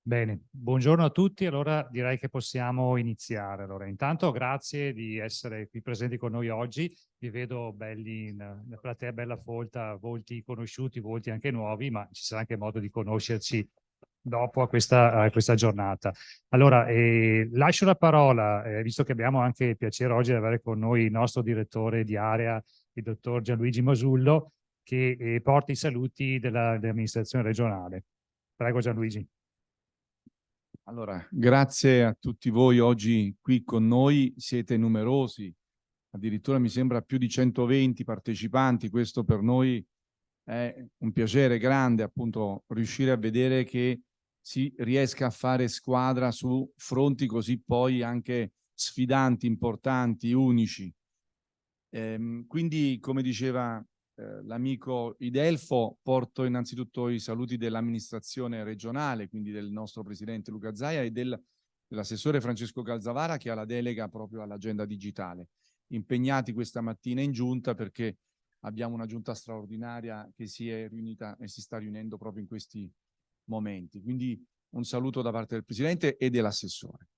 Bene, buongiorno a tutti. Allora direi che possiamo iniziare. Allora, intanto grazie di essere qui presenti con noi oggi. Vi vedo belli in platea, bella folta, volti conosciuti, volti anche nuovi, ma ci sarà anche modo di conoscerci dopo a questa giornata. Allora, lascio la parola, visto che abbiamo anche il piacere oggi di avere con noi il nostro direttore di area, il dottor Gianluigi Masullo, che porta i saluti dell'amministrazione regionale. Prego Gianluigi. Allora, grazie a tutti voi oggi qui con noi, siete numerosi, addirittura mi sembra più di 120 partecipanti, questo per noi è un piacere grande appunto riuscire a vedere che si riesca a fare squadra su fronti così poi anche sfidanti, importanti, unici. Quindi, come diceva l'amico Idelfo, porto innanzitutto i saluti dell'amministrazione regionale, quindi del nostro presidente Luca Zaia e dell'assessore Francesco Calzavara, che ha la delega proprio all'agenda digitale. Impegnati questa mattina in giunta perché abbiamo una giunta straordinaria che si è riunita e si sta riunendo proprio in questi momenti. Quindi un saluto da parte del presidente e dell'assessore.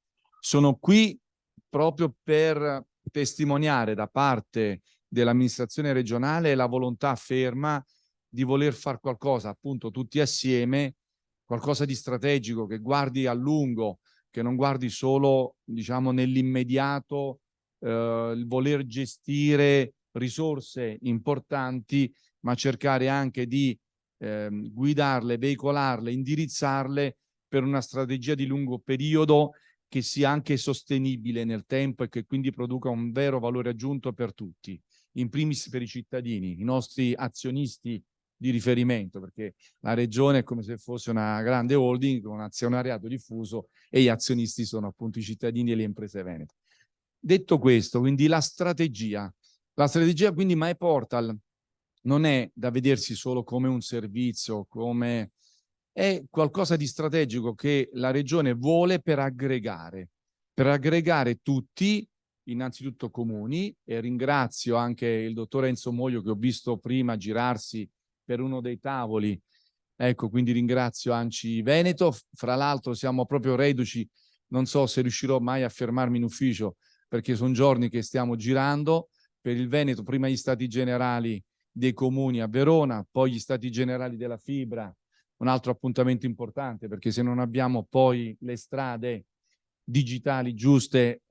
Sono qui proprio per testimoniare da parte dell'amministrazione regionale la volontà ferma di voler fare qualcosa, appunto, tutti assieme, qualcosa di strategico che guardi a lungo, che non guardi solo, diciamo, nell'immediato, il voler gestire risorse importanti, ma cercare anche di guidarle, veicolarle, indirizzarle per una strategia di lungo periodo che sia anche sostenibile nel tempo e che quindi produca un vero valore aggiunto per tutti, in primis per i cittadini, i nostri azionisti di riferimento, perché la regione è come se fosse una grande holding con un azionariato diffuso e gli azionisti sono appunto i cittadini e le imprese venete. Detto questo, quindi la strategia quindi MyPortal non è da vedersi solo come un servizio, come è qualcosa di strategico che la regione vuole per aggregare tutti, innanzitutto comuni, e ringrazio anche il dottor Enzo Moio che ho visto prima girarsi per uno dei tavoli, ecco, quindi ringrazio ANCI Veneto. Fra l'altro siamo proprio reduci, non so se riuscirò mai a fermarmi in ufficio, perché sono giorni che stiamo girando per il Veneto, prima gli stati generali dei comuni a Verona, poi gli stati generali della fibra, un altro appuntamento importante, perché se non abbiamo poi le strade digitali giuste,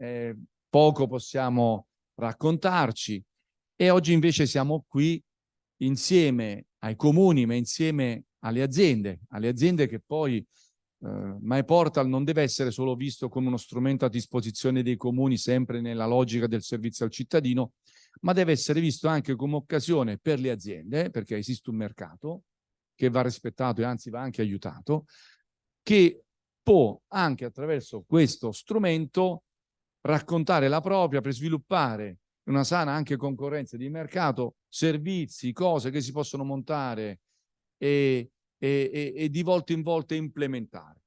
poco possiamo raccontarci. E oggi invece siamo qui insieme ai comuni, ma insieme alle aziende che poi MyPortal non deve essere solo visto come uno strumento a disposizione dei comuni, sempre nella logica del servizio al cittadino, ma deve essere visto anche come occasione per le aziende, perché esiste un mercato che va rispettato e anzi va anche aiutato, che può anche attraverso questo strumento raccontare la propria per sviluppare una sana anche concorrenza di mercato, servizi, cose che si possono montare e di volta in volta implementare.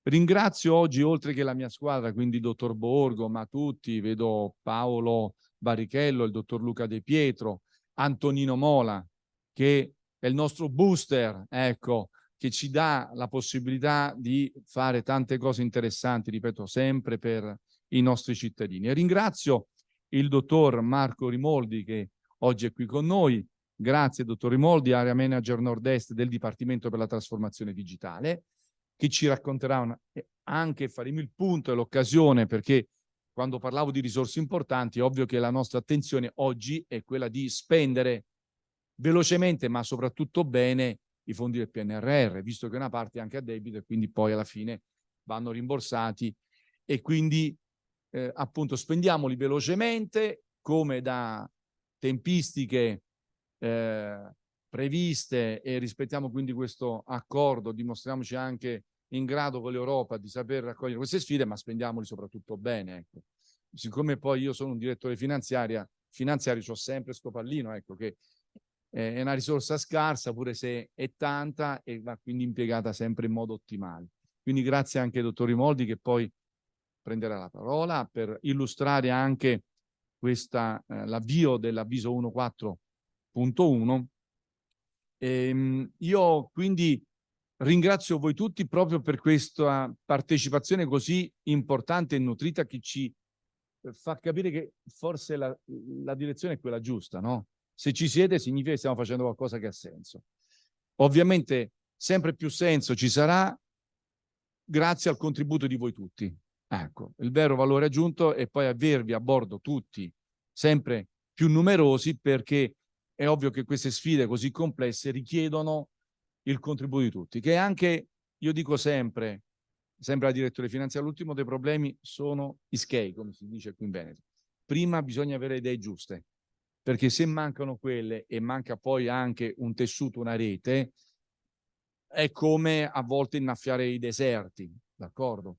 Ringrazio oggi, oltre che la mia squadra, quindi il dottor Borgo, ma tutti, vedo Paolo Barrichello, il dottor Luca De Pietro, Antonino Mola, che è il nostro booster, ecco, che ci dà la possibilità di fare tante cose interessanti, ripeto, sempre per i nostri cittadini. E ringrazio il dottor Marco Rimoldi, che oggi è qui con noi. Grazie, dottor Rimoldi, area manager nord-est del Dipartimento per la Trasformazione Digitale, che ci racconterà anche, faremo il punto e l'occasione, perché quando parlavo di risorse importanti è ovvio che la nostra attenzione oggi è quella di spendere velocemente ma soprattutto bene i fondi del PNRR, visto che una parte è anche a debito e quindi poi alla fine vanno rimborsati e quindi appunto spendiamoli velocemente come da tempistiche previste e rispettiamo quindi questo accordo, dimostriamoci anche in grado con l'Europa di saper raccogliere queste sfide, ma spendiamoli soprattutto bene. Ecco. Siccome poi io sono un direttore finanziario, ho sempre sto pallino, ecco, che è una risorsa scarsa, pure se è tanta, e va quindi impiegata sempre in modo ottimale. Quindi grazie anche ai dottori Moldi che poi prenderà la parola per illustrare anche l'avvio dell'avviso 1.4.1. Io quindi ringrazio voi tutti proprio per questa partecipazione così importante e nutrita che ci fa capire che forse la direzione è quella giusta, no? Se ci siete significa che stiamo facendo qualcosa che ha senso. Ovviamente sempre più senso ci sarà grazie al contributo di voi tutti. Ecco, il vero valore aggiunto è poi avervi a bordo tutti sempre più numerosi, perché è ovvio che queste sfide così complesse richiedono il contributo di tutti, che anche, io dico sempre al direttore finanziario, l'ultimo dei problemi sono i schei, come si dice qui in Veneto. Prima bisogna avere idee giuste, perché se mancano quelle e manca poi anche un tessuto, una rete, è come a volte innaffiare i deserti, d'accordo?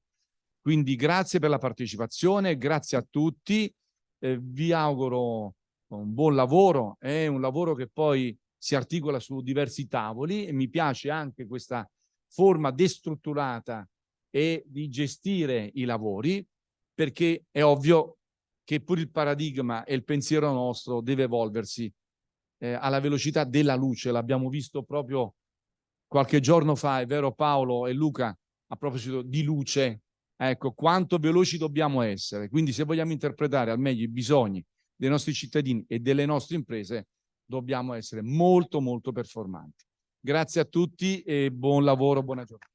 Quindi grazie per la partecipazione, grazie a tutti, vi auguro un buon lavoro, è un lavoro che poi si articola su diversi tavoli e mi piace anche questa forma destrutturata e di gestire i lavori, perché è ovvio che pure il paradigma e il pensiero nostro deve evolversi alla velocità della luce. L'abbiamo visto proprio qualche giorno fa, è vero Paolo e Luca, a proposito di luce, ecco, quanto veloci dobbiamo essere. Quindi se vogliamo interpretare al meglio i bisogni dei nostri cittadini e delle nostre imprese, dobbiamo essere molto, molto performanti. Grazie a tutti e buon lavoro, buona giornata.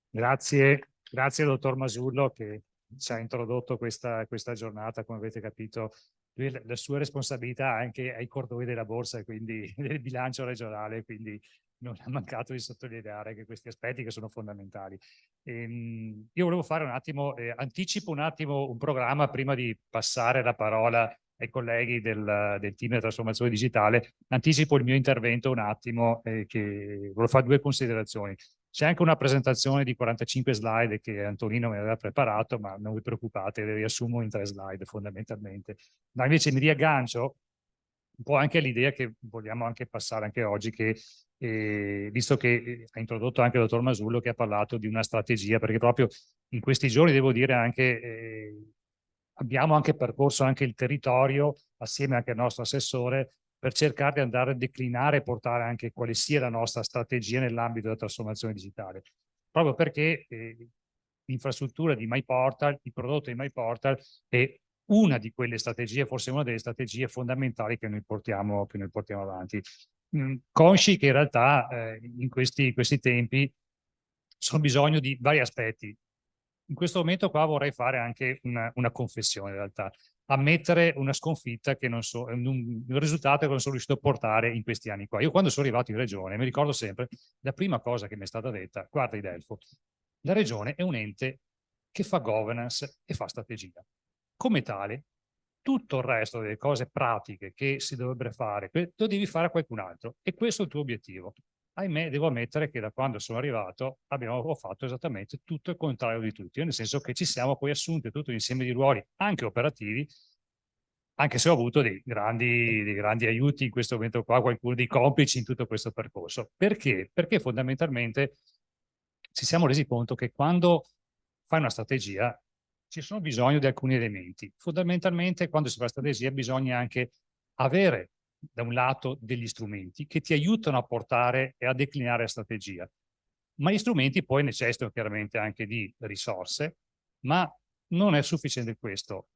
Grazie dottor Masullo che ci ha introdotto questa giornata, come avete capito. La sua responsabilità anche ai cordoni della borsa, quindi del bilancio regionale, quindi non ha mancato di sottolineare che questi aspetti che sono fondamentali. Io volevo fare un attimo, anticipo un attimo un programma prima di passare la parola ai colleghi del team della trasformazione digitale. Anticipo il mio intervento un attimo, che volevo fare due considerazioni. C'è anche una presentazione di 45 slide che Antonino mi aveva preparato, ma non vi preoccupate, le riassumo in 3 slide fondamentalmente. Ma invece mi riaggancio un po' anche all'idea che vogliamo anche passare anche oggi, che visto che ha introdotto anche il dottor Masullo che ha parlato di una strategia, perché proprio in questi giorni devo dire anche abbiamo anche percorso anche il territorio assieme anche al nostro assessore per cercare di andare a declinare e portare anche quale sia la nostra strategia nell'ambito della trasformazione digitale. Proprio perché l'infrastruttura di MyPortal, il prodotto di MyPortal è una di quelle strategie, forse una delle strategie fondamentali che noi portiamo avanti. Consci che in realtà in questi tempi sono bisogno di vari aspetti. In questo momento qua vorrei fare anche una confessione in realtà, ammettere una sconfitta che non so, un risultato che non sono riuscito a portare in questi anni qua. Io quando sono arrivato in regione mi ricordo sempre la prima cosa che mi è stata detta: guarda Idelfo, la regione è un ente che fa governance e fa strategia. Come tale, tutto il resto delle cose pratiche che si dovrebbero fare, lo devi fare a qualcun altro e questo è il tuo obiettivo. Ahimè, devo ammettere che da quando sono arrivato abbiamo fatto esattamente tutto il contrario di tutti, nel senso che ci siamo poi assunti tutto un insieme di ruoli, anche operativi, anche se ho avuto dei grandi aiuti in questo momento qua, qualcuno dei complici in tutto questo percorso. Perché? Perché fondamentalmente ci siamo resi conto che quando fai una strategia ci sono bisogno di alcuni elementi. Fondamentalmente quando si fa strategia bisogna anche avere da un lato degli strumenti che ti aiutano a portare e a declinare la strategia, ma gli strumenti poi necessitano chiaramente anche di risorse, ma non è sufficiente questo.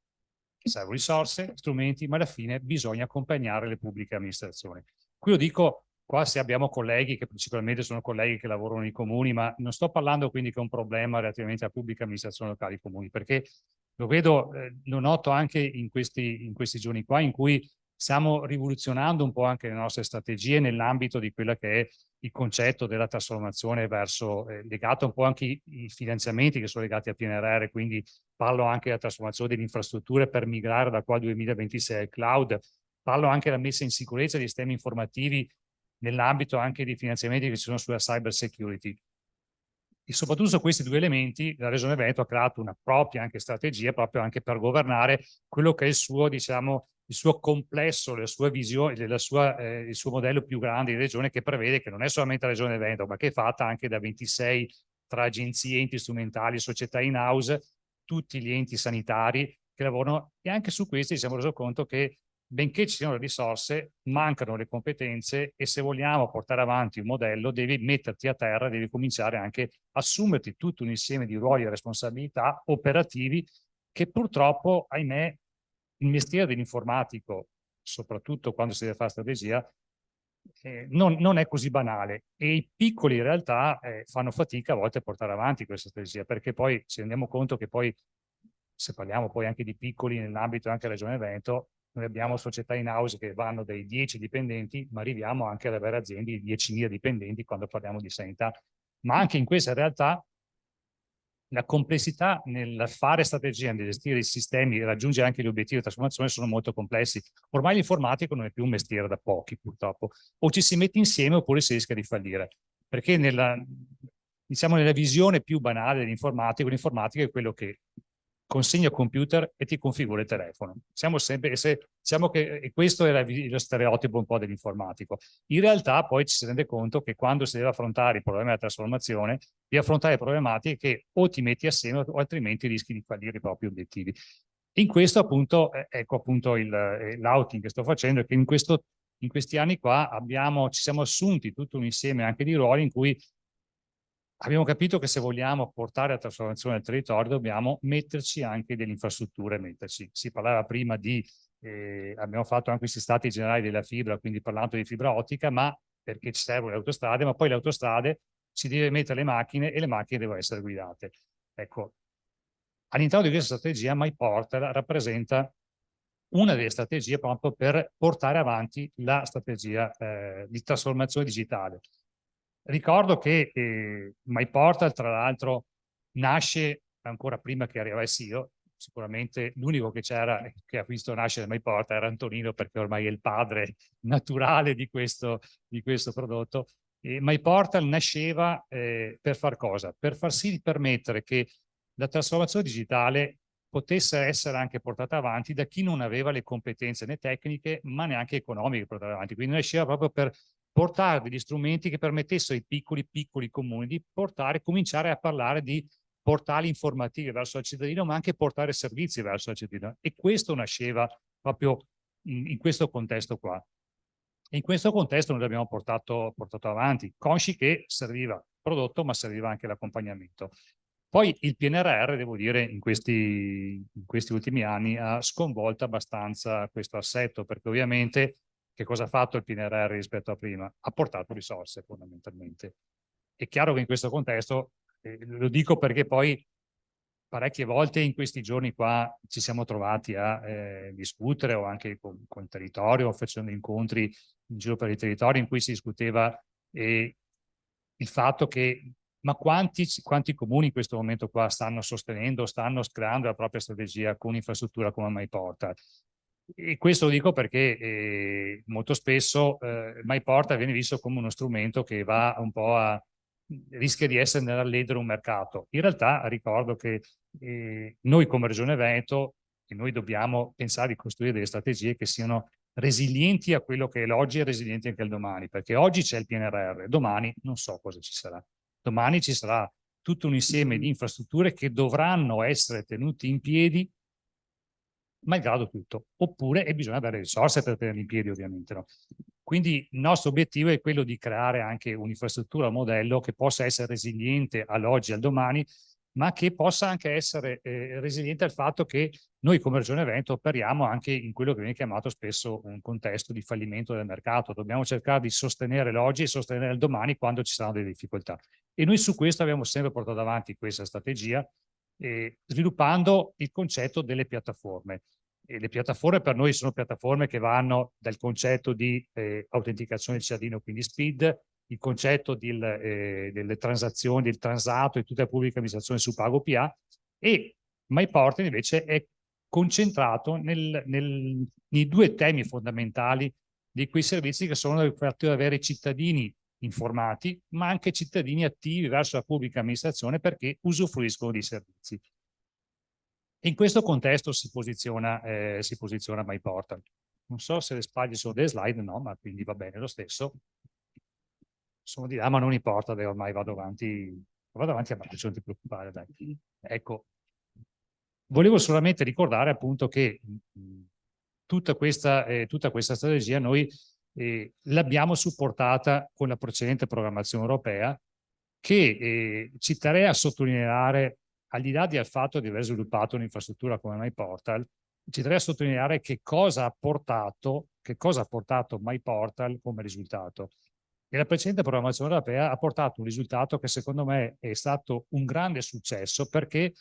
Servono risorse, strumenti, ma alla fine bisogna accompagnare le pubbliche amministrazioni. Qui lo dico, qua se abbiamo colleghi che principalmente sono colleghi che lavorano nei comuni, ma non sto parlando quindi che è un problema relativamente alla pubblica amministrazione locale comuni, perché lo vedo, lo noto anche in questi giorni qua in cui stiamo rivoluzionando un po' anche le nostre strategie nell'ambito di quella che è il concetto della trasformazione verso, legato un po' anche ai finanziamenti che sono legati al PNRR, quindi parlo anche della trasformazione delle infrastrutture per migrare da qua al 2026 al cloud, parlo anche della messa in sicurezza dei sistemi informativi nell'ambito anche dei finanziamenti che ci sono sulla cyber security. E soprattutto su questi due elementi la Regione Veneto ha creato una propria anche strategia proprio anche per governare quello che è il suo, diciamo, il suo complesso, la sua visione, il suo modello più grande di regione, che prevede che non è solamente la Regione Veneto, ma che è fatta anche da 26 tra agenzie, enti strumentali, società in-house, tutti gli enti sanitari che lavorano, e anche su questi ci siamo resi conto che benché ci siano le risorse, mancano le competenze e se vogliamo portare avanti un modello devi metterti a terra, devi cominciare anche a assumerti tutto un insieme di ruoli e responsabilità operativi che purtroppo, ahimè, il mestiere dell'informatico, soprattutto quando si deve fare strategia, non è così banale e i piccoli in realtà fanno fatica a volte a portare avanti questa strategia perché poi ci rendiamo conto che poi se parliamo poi anche di piccoli nell'ambito anche Regione Veneto, noi abbiamo società in house che vanno dai 10 dipendenti, ma arriviamo anche ad avere aziende di 10.000 dipendenti quando parliamo di sanità. Ma anche in questa realtà la complessità nel fare strategia, nel gestire i sistemi e raggiungere anche gli obiettivi di trasformazione sono molto complessi. Ormai l'informatico non è più un mestiere da pochi, purtroppo. O ci si mette insieme oppure si rischia di fallire. Perché diciamo, nella visione più banale dell'informatico, l'informatico è quello che consegna il computer e ti configura il telefono. Siamo sempre, diciamo che e questo è lo stereotipo un po' dell'informatico. In realtà poi ci si rende conto che quando si deve affrontare il problema della trasformazione, di affrontare problematiche che o ti metti assieme o altrimenti rischi di fallire i propri obiettivi. In questo appunto, ecco appunto l'outing che sto facendo, è che in questi anni qua ci siamo assunti tutto un insieme anche di ruoli in cui abbiamo capito che se vogliamo portare la trasformazione del territorio dobbiamo metterci anche delle infrastrutture, Si parlava prima abbiamo fatto anche questi stati generali della fibra, quindi parlando di fibra ottica, ma perché ci servono le autostrade, ma poi le autostrade si deve mettere le macchine e le macchine devono essere guidate. Ecco, all'interno di questa strategia MyPortal rappresenta una delle strategie proprio per portare avanti la strategia di trasformazione digitale. Ricordo che MyPortal, tra l'altro, nasce ancora prima che arrivassi io. Sicuramente l'unico che c'era che ha visto nascere MyPortal era Antonino, perché ormai è il padre naturale di questo prodotto. MyPortal nasceva per far cosa? Per far sì di permettere che la trasformazione digitale potesse essere anche portata avanti da chi non aveva le competenze né tecniche, ma neanche economiche per portare avanti. Quindi nasceva proprio per portare degli strumenti che permettessero ai piccoli comuni di cominciare a parlare di portali informativi verso il cittadino, ma anche portare servizi verso il cittadino. E questo nasceva proprio in questo contesto qua. E in questo contesto noi l'abbiamo portato avanti, consci che serviva prodotto, ma serviva anche l'accompagnamento. Poi il PNRR, devo dire, in questi ultimi anni ha sconvolto abbastanza questo assetto, perché ovviamente che cosa ha fatto il PNRR rispetto a prima? Ha portato risorse fondamentalmente. È chiaro che in questo contesto, lo dico perché poi parecchie volte in questi giorni qua ci siamo trovati a discutere o anche con il territorio, facendo incontri in giro per il territorio in cui si discuteva il fatto che ma quanti comuni in questo momento qua stanno sostenendo, stanno creando la propria strategia con un'infrastruttura come MyPortal? E questo lo dico perché molto spesso MyPortal viene visto come uno strumento che va un po' rischia di essere nell'alledere un mercato. In realtà ricordo che noi come Regione Veneto noi dobbiamo pensare di costruire delle strategie che siano resilienti a quello che è l'oggi e resilienti anche al domani, perché oggi c'è il PNRR, domani non so cosa ci sarà. Domani ci sarà tutto un insieme di infrastrutture che dovranno essere tenute in piedi malgrado tutto, oppure bisogna avere risorse per tenerli in piedi ovviamente. No? Quindi il nostro obiettivo è quello di creare anche un'infrastruttura, un modello che possa essere resiliente all'oggi e al domani, ma che possa anche essere resiliente al fatto che noi come Regione Veneto operiamo anche in quello che viene chiamato spesso un contesto di fallimento del mercato. Dobbiamo cercare di sostenere l'oggi e sostenere il domani quando ci saranno delle difficoltà. E noi su questo abbiamo sempre portato avanti questa strategia, sviluppando il concetto delle piattaforme. E le piattaforme per noi sono piattaforme che vanno dal concetto di autenticazione del cittadino, quindi SPID, il concetto delle transazioni, del transato e tutta la pubblica amministrazione su Pago PA, e MyPortal invece è concentrato nei due temi fondamentali di quei servizi che sono il fatto di avere cittadini informati, ma anche cittadini attivi verso la pubblica amministrazione perché usufruiscono di servizi. In questo contesto si posiziona MyPortal. Non so se le spaglie sono delle slide, no, ma quindi va bene lo stesso. Sono di là, ma non importa, ormai vado avanti a marcia, non ti preoccupare, dai. Ecco, volevo solamente ricordare appunto che tutta questa strategia noi l'abbiamo supportata con la precedente programmazione europea, che ci terrei a sottolineare, al di là del fatto di aver sviluppato un'infrastruttura come MyPortal, ci terrei a sottolineare che cosa ha portato MyPortal come risultato. E la precedente programmazione europea ha portato un risultato che secondo me è stato un grande successo, perché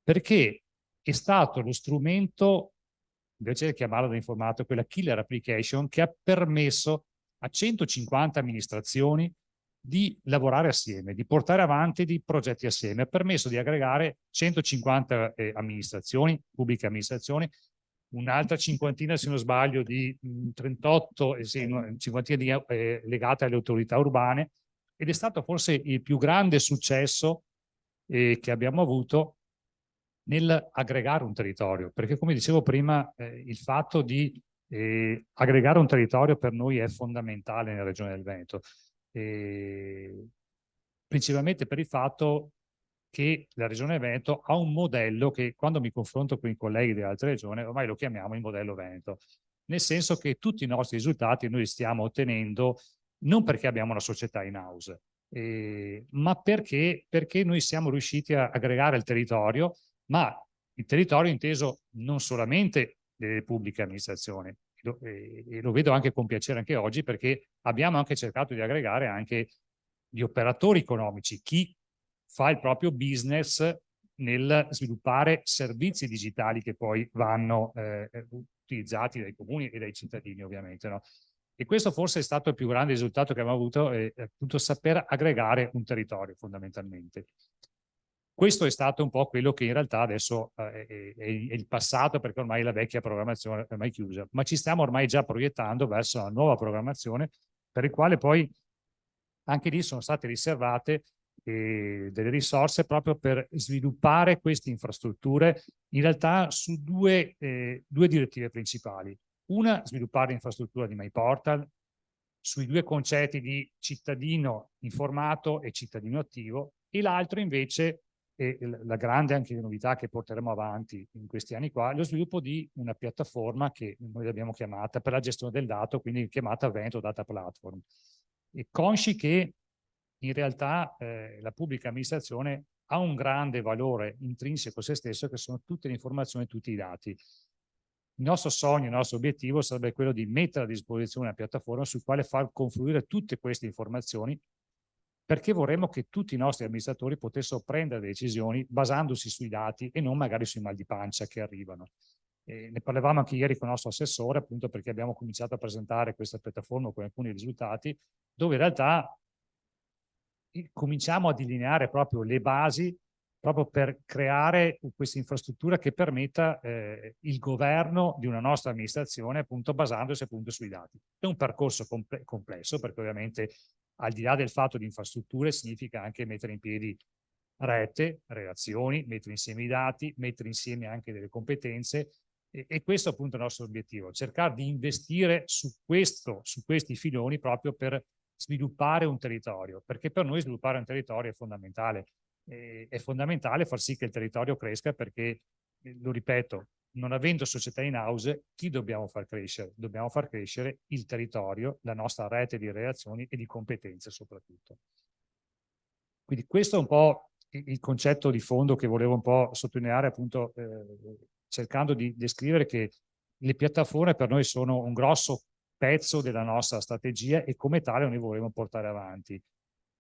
è stato lo strumento, invece di chiamarlo da informato, quella killer application, che ha permesso a 150 amministrazioni di lavorare assieme, di portare avanti dei progetti assieme, ha permesso di aggregare 150 amministrazioni, pubbliche amministrazioni, un'altra cinquantina, se non sbaglio, di 38, cinquantina legate alle autorità urbane, ed è stato forse il più grande successo che abbiamo avuto nel aggregare un territorio, perché come dicevo prima, il fatto di aggregare un territorio per noi è fondamentale nella regione del Veneto, principalmente per il fatto che la regione Veneto ha un modello che, quando mi confronto con i colleghi delle altre regioni, ormai lo chiamiamo il modello Veneto, nel senso che tutti i nostri risultati noi li stiamo ottenendo non perché abbiamo una società in house, ma perché noi siamo riusciti a aggregare il territorio, ma il territorio inteso non solamente delle pubbliche amministrazioni, e lo vedo anche con piacere anche oggi, perché abbiamo anche cercato di aggregare anche gli operatori economici, chi fa il proprio business nel sviluppare servizi digitali che poi vanno utilizzati dai comuni e dai cittadini, ovviamente, no? E questo forse è stato il più grande risultato che abbiamo avuto, appunto saper aggregare un territorio fondamentalmente. Questo è stato un po' quello che in realtà adesso è il passato, perché ormai la vecchia programmazione è ormai chiusa, ma ci stiamo ormai già proiettando verso la nuova programmazione, per il quale poi anche lì sono state riservate delle risorse proprio per sviluppare queste infrastrutture, in realtà su due direttive principali. Una, sviluppare l'infrastruttura di MyPortal sui due concetti di cittadino informato e cittadino attivo, e l'altro invece, la grande anche novità che porteremo avanti in questi anni qua, lo sviluppo di una piattaforma che noi abbiamo chiamata per la gestione del dato, quindi chiamata Veneto Data Platform. E consci che in realtà la pubblica amministrazione ha un grande valore intrinseco a se stesso, che sono tutte le informazioni, tutti i dati. Il nostro sogno, il nostro obiettivo sarebbe quello di mettere a disposizione una piattaforma su quale far confluire tutte queste informazioni, perché vorremmo che tutti i nostri amministratori potessero prendere decisioni basandosi sui dati e non magari sui mal di pancia che arrivano. Ne parlavamo anche ieri con il nostro assessore, appunto perché abbiamo cominciato a presentare questa piattaforma con alcuni risultati, dove in realtà cominciamo a delineare proprio le basi proprio per creare questa infrastruttura che permetta il governo di una nostra amministrazione, appunto basandosi appunto sui dati. È un percorso complesso, perché ovviamente al di là del fatto di infrastrutture significa anche mettere in piedi rete, relazioni, mettere insieme i dati, mettere insieme anche delle competenze, e questo appunto è il nostro obiettivo, cercare di investire su questi filoni proprio per sviluppare un territorio, perché per noi sviluppare un territorio è fondamentale far sì che il territorio cresca, perché, lo ripeto, non avendo società in house, chi dobbiamo far crescere? Dobbiamo far crescere il territorio, la nostra rete di relazioni e di competenze soprattutto. Quindi questo è un po' il concetto di fondo che volevo un po' sottolineare, appunto cercando di descrivere che le piattaforme per noi sono un grosso pezzo della nostra strategia e come tale noi vorremmo portare avanti.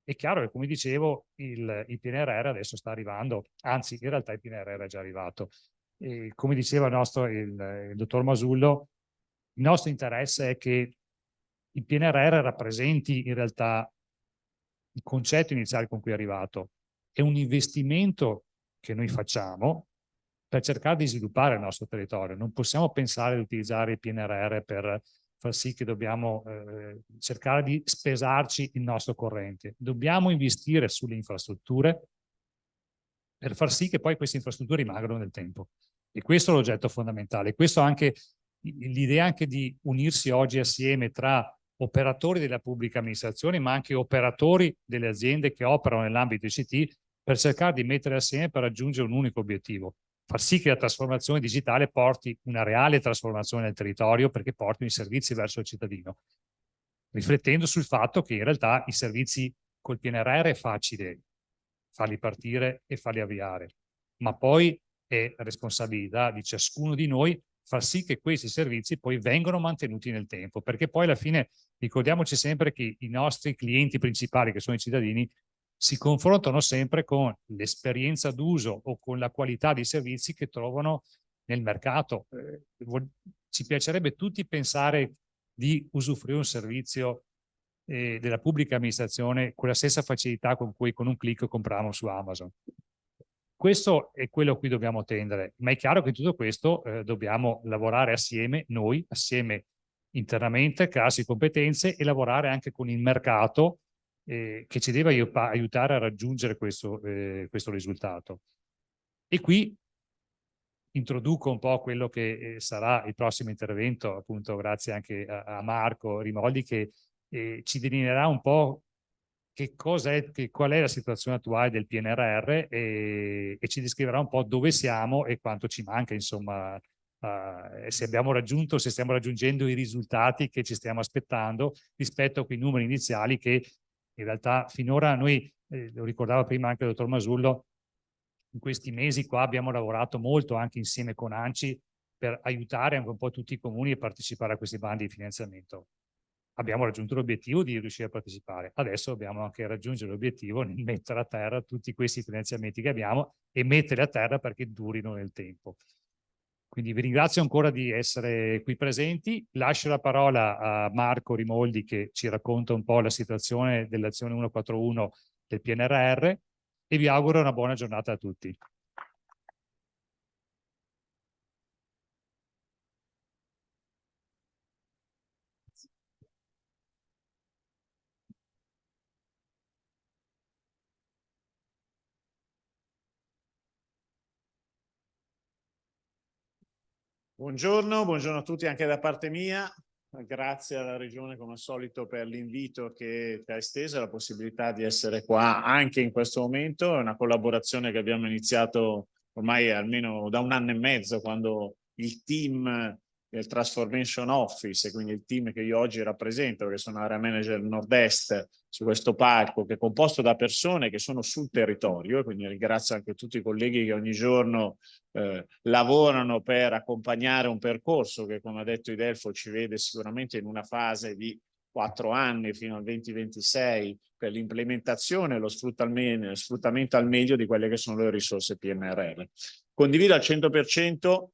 È chiaro che, come dicevo, il PNRR adesso sta arrivando, anzi in realtà il PNRR è già arrivato. E come diceva il dottor Masullo, il nostro interesse è che il PNRR rappresenti in realtà il concetto iniziale con cui è arrivato. È un investimento che noi facciamo per cercare di sviluppare il nostro territorio. Non possiamo pensare di utilizzare il PNRR per far sì che dobbiamo cercare di spesarci il nostro corrente. Dobbiamo investire sulle infrastrutture per far sì che poi queste infrastrutture rimangano nel tempo. E questo è l'oggetto fondamentale. Questo anche l'idea anche di unirsi oggi assieme tra operatori della pubblica amministrazione, ma anche operatori delle aziende che operano nell'ambito ICT, per cercare di mettere assieme per raggiungere un unico obiettivo, far sì che la trasformazione digitale porti una reale trasformazione nel territorio, perché porti i servizi verso il cittadino, riflettendo sul fatto che in realtà i servizi col PNRR è facile farli partire e farli avviare, ma poi è responsabilità di ciascuno di noi far sì che questi servizi poi vengano mantenuti nel tempo, perché poi alla fine ricordiamoci sempre che i nostri clienti principali, che sono i cittadini, si confrontano sempre con l'esperienza d'uso o con la qualità dei servizi che trovano nel mercato. Ci piacerebbe tutti pensare di usufruire un servizio della pubblica amministrazione con la stessa facilità con cui con un clic compriamo su Amazon. Questo è quello a cui dobbiamo tendere, ma è chiaro che in tutto questo dobbiamo lavorare assieme, noi, assieme internamente, crearsi competenze e lavorare anche con il mercato che ci deve aiutare a raggiungere questo risultato. E qui introduco un po' quello che sarà il prossimo intervento, appunto grazie anche a Marco Rimoldi, che ci delineerà un po' qual è la situazione attuale del PNRR e ci descriverà un po' dove siamo e quanto ci manca, insomma, se abbiamo raggiunto, se stiamo raggiungendo i risultati che ci stiamo aspettando rispetto a quei numeri iniziali che in realtà finora noi, lo ricordava prima anche il dottor Masullo, in questi mesi qua abbiamo lavorato molto anche insieme con ANCI per aiutare anche un po' tutti i comuni a partecipare a questi bandi di finanziamento. Abbiamo raggiunto l'obiettivo di riuscire a partecipare. Adesso dobbiamo anche raggiungere l'obiettivo di mettere a terra tutti questi finanziamenti che abbiamo e metterli a terra perché durino nel tempo. Quindi vi ringrazio ancora di essere qui presenti. Lascio la parola a Marco Rimoldi che ci racconta un po' la situazione dell'azione 141 del PNRR e vi auguro una buona giornata a tutti. Buongiorno a tutti anche da parte mia. Grazie alla Regione come al solito per l'invito che ha esteso, la possibilità di essere qua anche in questo momento. È una collaborazione che abbiamo iniziato ormai almeno da 1 anno e mezzo, quando il team del Transformation Office, e quindi il team che io oggi rappresento, che sono area manager nord-est su questo palco, che è composto da persone che sono sul territorio, e quindi ringrazio anche tutti i colleghi che ogni giorno lavorano per accompagnare un percorso che, come ha detto Idelfo, ci vede sicuramente in una fase di 4 anni fino al 2026 per l'implementazione e lo sfruttamento al meglio di quelle che sono le risorse PNRR. Condivido al 100%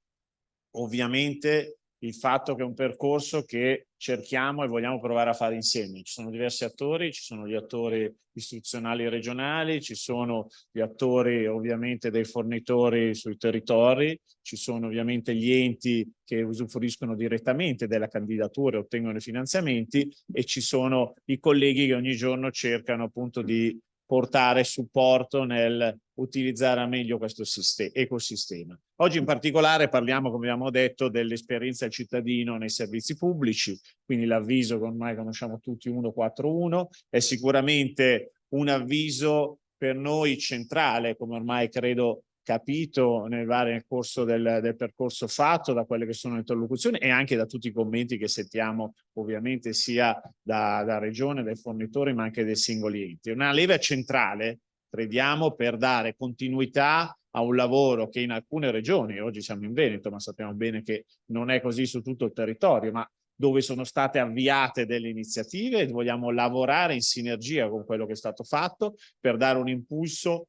ovviamente il fatto che è un percorso che cerchiamo e vogliamo provare a fare insieme. Ci sono diversi attori, ci sono gli attori istituzionali regionali, ci sono gli attori ovviamente dei fornitori sui territori, ci sono ovviamente gli enti che usufruiscono direttamente della candidatura e ottengono i finanziamenti, e ci sono i colleghi che ogni giorno cercano appunto di portare supporto nel utilizzare al meglio questo ecosistema. Oggi in particolare parliamo, come abbiamo detto, dell'esperienza del cittadino nei servizi pubblici, quindi l'avviso che ormai conosciamo tutti 141 è sicuramente un avviso per noi centrale, come ormai credo capito nel corso del percorso fatto da quelle che sono le interlocuzioni e anche da tutti i commenti che sentiamo ovviamente sia da regione, dai fornitori, ma anche dai singoli enti. Una leva centrale, crediamo, per dare continuità a un lavoro che in alcune regioni, oggi siamo in Veneto, ma sappiamo bene che non è così su tutto il territorio, ma dove sono state avviate delle iniziative e vogliamo lavorare in sinergia con quello che è stato fatto per dare un impulso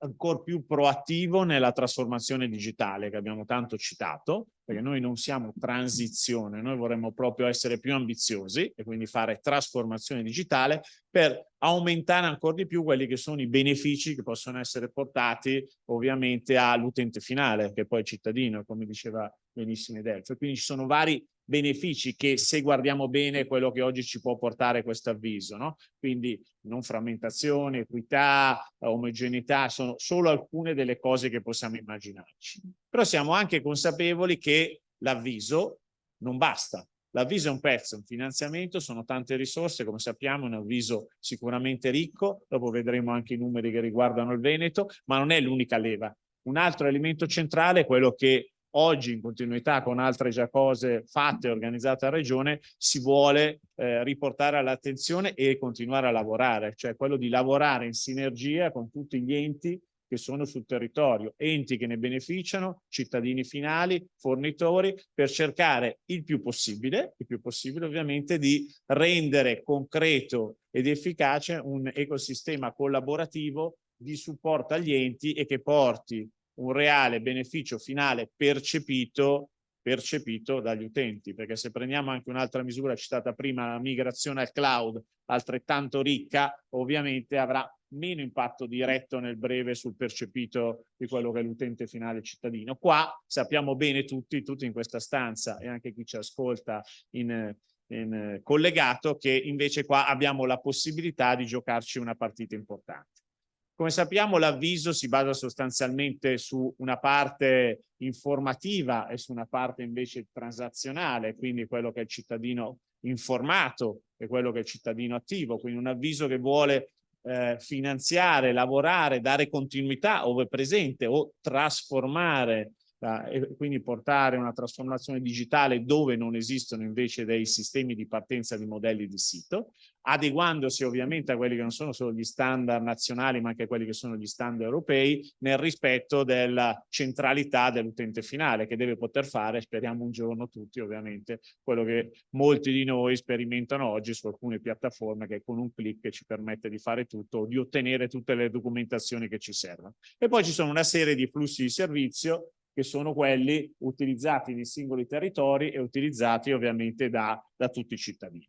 ancora più proattivo nella trasformazione digitale che abbiamo tanto citato, perché noi non siamo transizione, noi vorremmo proprio essere più ambiziosi e quindi fare trasformazione digitale per aumentare ancora di più quelli che sono i benefici che possono essere portati ovviamente all'utente finale, che è poi il cittadino, come diceva benissimo Idelfo. Quindi ci sono vari benefici che, se guardiamo bene, è quello che oggi ci può portare questo avviso, no? Quindi non frammentazione, equità, omogeneità, sono solo alcune delle cose che possiamo immaginarci. Però siamo anche consapevoli che l'avviso non basta. L'avviso è un pezzo, un finanziamento, sono tante risorse, come sappiamo, un avviso sicuramente ricco, dopo vedremo anche i numeri che riguardano il Veneto, ma non è l'unica leva. Un altro elemento centrale è quello che oggi, in continuità con altre già cose fatte e organizzate a Regione, si vuole riportare all'attenzione e continuare a lavorare, cioè quello di lavorare in sinergia con tutti gli enti che sono sul territorio, enti che ne beneficiano, cittadini finali, fornitori, per cercare il più possibile ovviamente, di rendere concreto ed efficace un ecosistema collaborativo di supporto agli enti e che porti un reale beneficio finale percepito dagli utenti, perché se prendiamo anche un'altra misura citata prima, la migrazione al cloud, altrettanto ricca, ovviamente avrà meno impatto diretto nel breve sul percepito di quello che è l'utente finale cittadino. Qua sappiamo bene tutti in questa stanza e anche chi ci ascolta in collegato, che invece qua abbiamo la possibilità di giocarci una partita importante. Come sappiamo, l'avviso si basa sostanzialmente su una parte informativa e su una parte invece transazionale, quindi quello che è il cittadino informato e quello che è il cittadino attivo, quindi un avviso che vuole finanziare, lavorare, dare continuità ove presente o trasformare e quindi portare una trasformazione digitale dove non esistono invece dei sistemi di partenza di modelli di sito, adeguandosi ovviamente a quelli che non sono solo gli standard nazionali ma anche quelli che sono gli standard europei, nel rispetto della centralità dell'utente finale, che deve poter fare, speriamo un giorno tutti ovviamente, quello che molti di noi sperimentano oggi su alcune piattaforme, che con un clic ci permette di fare tutto o di ottenere tutte le documentazioni che ci servono. E poi ci sono una serie di flussi di servizio che sono quelli utilizzati nei singoli territori e utilizzati ovviamente da tutti i cittadini.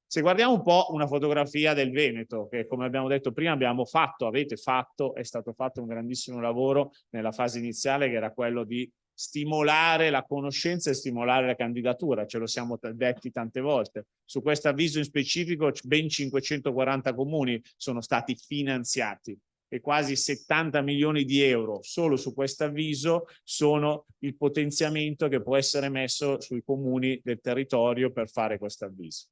Se guardiamo un po' una fotografia del Veneto, che come abbiamo detto prima avete fatto, è stato fatto un grandissimo lavoro nella fase iniziale, che era quello di stimolare la conoscenza e stimolare la candidatura, ce lo siamo detti tante volte. Su questo avviso in specifico ben 540 comuni sono stati finanziati e quasi 70 milioni di euro solo su questo avviso sono il potenziamento che può essere messo sui comuni del territorio per fare questo avviso.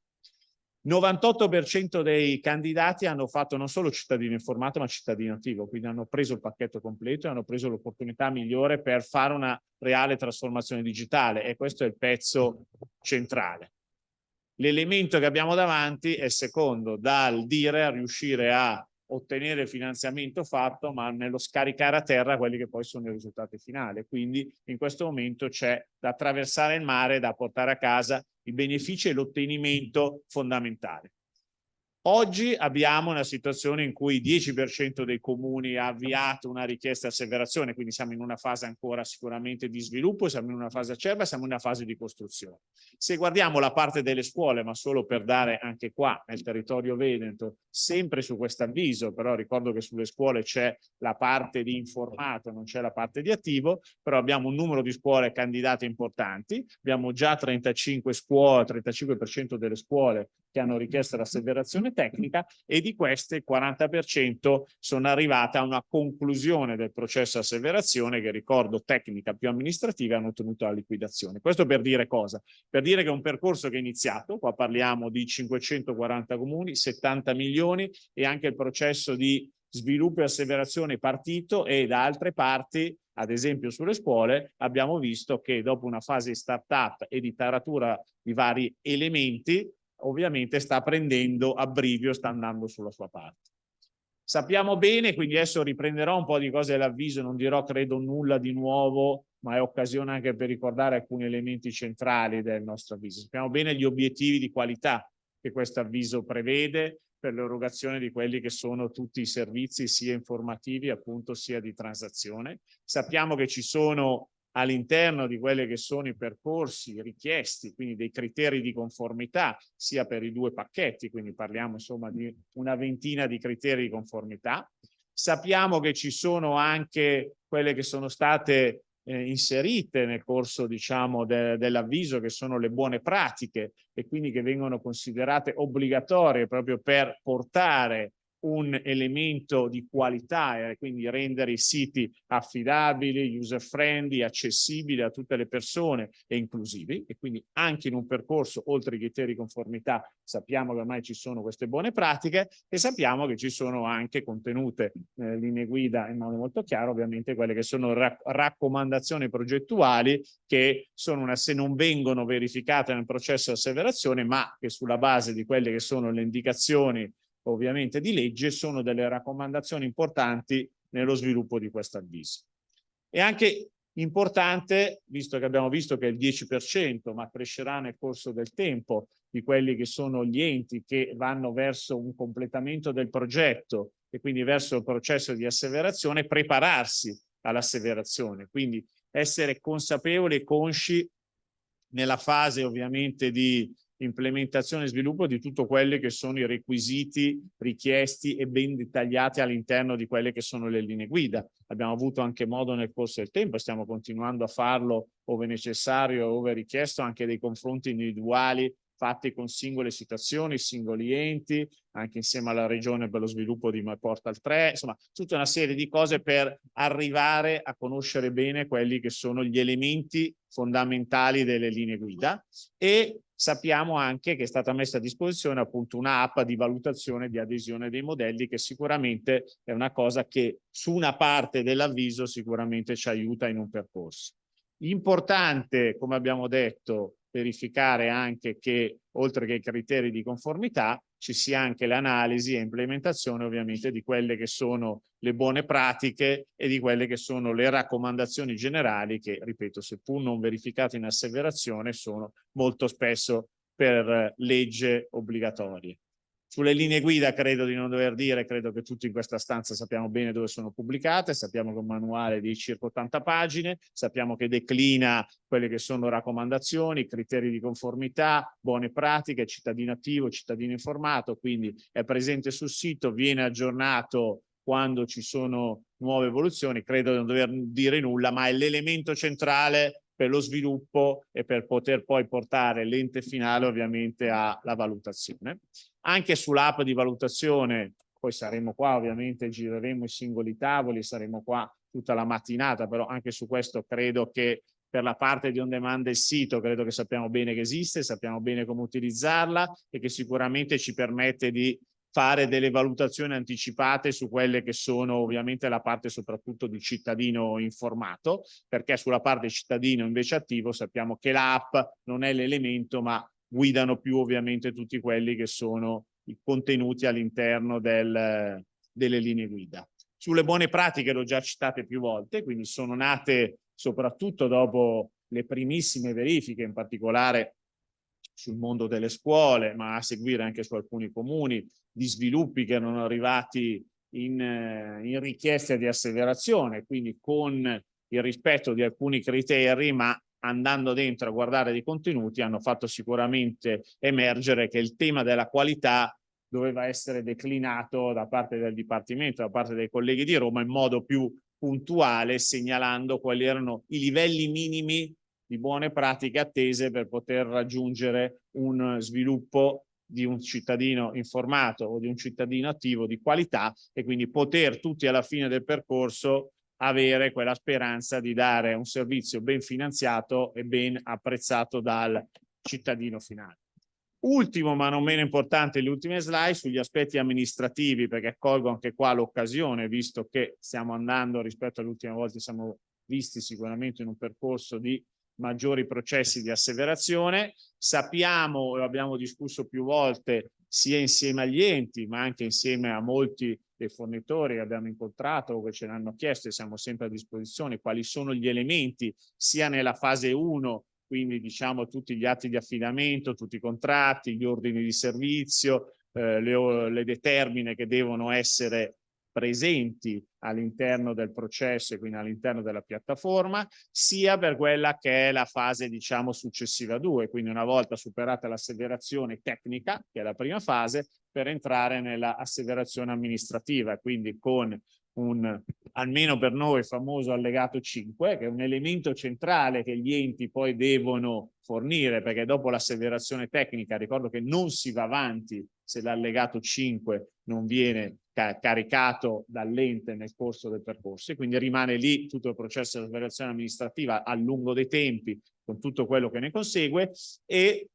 98% dei candidati hanno fatto non solo cittadino informato ma cittadino attivo, quindi hanno preso il pacchetto completo e hanno preso l'opportunità migliore per fare una reale trasformazione digitale, e questo è il pezzo centrale. L'elemento che abbiamo davanti è secondo, dal dire a riuscire a ottenere il finanziamento fatto, ma nello scaricare a terra quelli che poi sono i risultati finali. Quindi in questo momento c'è da attraversare il mare, da portare a casa i benefici e l'ottenimento fondamentale. Oggi abbiamo una situazione in cui il 10% dei comuni ha avviato una richiesta di asseverazione, quindi siamo in una fase ancora sicuramente di sviluppo, siamo in una fase acerba, siamo in una fase di costruzione. Se guardiamo la parte delle scuole, ma solo per dare anche qua nel territorio veneto, sempre su questo avviso, però ricordo che sulle scuole c'è la parte di informato, non c'è la parte di attivo, però abbiamo un numero di scuole candidate importanti, abbiamo già 35 scuole, 35% delle scuole che hanno richiesto l'asseverazione tecnica, e di queste il 40% sono arrivate a una conclusione del processo di asseverazione, che ricordo tecnica più amministrativa, hanno ottenuto la liquidazione. Questo per dire cosa? Per dire che è un percorso che è iniziato, qua parliamo di 540 comuni, 70 milioni, e anche il processo di sviluppo e asseverazione è partito, e da altre parti, ad esempio sulle scuole, abbiamo visto che dopo una fase di start-up e di taratura di vari elementi, ovviamente sta prendendo abbrivio, sta andando sulla sua parte. Sappiamo bene, quindi adesso riprenderò un po' di cose dell'avviso, non dirò credo nulla di nuovo, ma è occasione anche per ricordare alcuni elementi centrali del nostro avviso. Sappiamo bene gli obiettivi di qualità che questo avviso prevede per l'erogazione di quelli che sono tutti i servizi sia informativi appunto sia di transazione. Sappiamo che ci sono all'interno di quelli che sono i percorsi richiesti, quindi dei criteri di conformità, sia per i due pacchetti, quindi parliamo insomma di una ventina di criteri di conformità. Sappiamo che ci sono anche quelle che sono state inserite nel corso diciamo dell'avviso, che sono le buone pratiche, e quindi che vengono considerate obbligatorie proprio per portare un elemento di qualità e quindi rendere i siti affidabili, user friendly, accessibili a tutte le persone e inclusivi, e quindi anche in un percorso oltre i criteri di conformità sappiamo che ormai ci sono queste buone pratiche e sappiamo che ci sono anche contenute linee guida in modo molto chiaro, ovviamente quelle che sono raccomandazioni progettuali che sono se non vengono verificate nel processo di asseverazione, ma che sulla base di quelle che sono le indicazioni ovviamente di legge sono delle raccomandazioni importanti nello sviluppo di questo avviso. È anche importante, visto che abbiamo visto che è il 10%, ma crescerà nel corso del tempo, di quelli che sono gli enti che vanno verso un completamento del progetto e quindi verso il processo di asseverazione, prepararsi all'asseverazione, quindi essere consapevoli e consci nella fase ovviamente di implementazione e sviluppo di tutto quelli che sono i requisiti richiesti e ben dettagliati all'interno di quelle che sono le linee guida. Abbiamo avuto anche modo nel corso del tempo, stiamo continuando a farlo ove necessario, ove richiesto, anche dei confronti individuali fatti con singole situazioni, singoli enti, anche insieme alla Regione per lo sviluppo di MyPortal 3, insomma tutta una serie di cose per arrivare a conoscere bene quelli che sono gli elementi fondamentali delle linee guida e sappiamo anche che è stata messa a disposizione appunto un'app di valutazione di adesione dei modelli che sicuramente è una cosa che su una parte dell'avviso sicuramente ci aiuta in un percorso. Importante, come abbiamo detto, verificare anche che oltre che i criteri di conformità ci sia anche l'analisi e implementazione ovviamente di quelle che sono le buone pratiche e di quelle che sono le raccomandazioni generali che, ripeto, seppur non verificate in asseverazione, sono molto spesso per legge obbligatorie. Sulle linee guida credo di non dover dire, credo che tutti in questa stanza sappiamo bene dove sono pubblicate, sappiamo che è un manuale di circa 80 pagine, sappiamo che declina quelle che sono raccomandazioni, criteri di conformità, buone pratiche, cittadino attivo, cittadino informato, quindi è presente sul sito, viene aggiornato quando ci sono nuove evoluzioni, credo di non dover dire nulla, ma è l'elemento centrale per lo sviluppo e per poter poi portare l'ente finale ovviamente alla valutazione. Anche sull'app di valutazione, poi saremo qua ovviamente, gireremo i singoli tavoli, saremo qua tutta la mattinata, però anche su questo credo che per la parte di on demand del sito credo che sappiamo bene che esiste, sappiamo bene come utilizzarla e che sicuramente ci permette di fare delle valutazioni anticipate su quelle che sono ovviamente la parte soprattutto di cittadino informato, perché sulla parte cittadino invece attivo sappiamo che l'app non è l'elemento, ma guidano più ovviamente tutti quelli che sono i contenuti all'interno delle linee guida. Sulle buone pratiche l'ho già citate più volte, quindi sono nate soprattutto dopo le primissime verifiche, in particolare sul mondo delle scuole, ma a seguire anche su alcuni comuni, di sviluppi che erano arrivati in richieste di asseverazione, quindi con il rispetto di alcuni criteri, ma andando dentro a guardare dei contenuti hanno fatto sicuramente emergere che il tema della qualità doveva essere declinato da parte del Dipartimento, da parte dei colleghi di Roma in modo più puntuale, segnalando quali erano i livelli minimi di buone pratiche attese per poter raggiungere un sviluppo di un cittadino informato o di un cittadino attivo di qualità e quindi poter tutti alla fine del percorso avere quella speranza di dare un servizio ben finanziato e ben apprezzato dal cittadino finale. Ultimo, ma non meno importante, le ultime slide sugli aspetti amministrativi, perché colgo anche qua l'occasione, visto che stiamo andando rispetto all'ultima volta, siamo visti sicuramente in un percorso di maggiori processi di asseverazione. Sappiamo, e abbiamo discusso più volte, sia insieme agli enti, ma anche insieme a molti dei fornitori che abbiamo incontrato o che ce l'hanno chiesto e siamo sempre a disposizione, quali sono gli elementi sia nella fase 1, quindi diciamo tutti gli atti di affidamento, tutti i contratti, gli ordini di servizio, le determine che devono essere presenti all'interno del processo e quindi all'interno della piattaforma, sia per quella che è la fase diciamo successiva 2, quindi una volta superata l'asseverazione tecnica, che è la prima fase, per entrare nella asseverazione amministrativa, quindi con un, almeno per noi, famoso allegato 5, che è un elemento centrale che gli enti poi devono fornire, perché dopo l'asseverazione tecnica, ricordo che non si va avanti se l'allegato 5 non viene caricato dall'ente nel corso del percorso, e quindi rimane lì tutto il processo di asseverazione amministrativa a lungo dei tempi, con tutto quello che ne consegue. E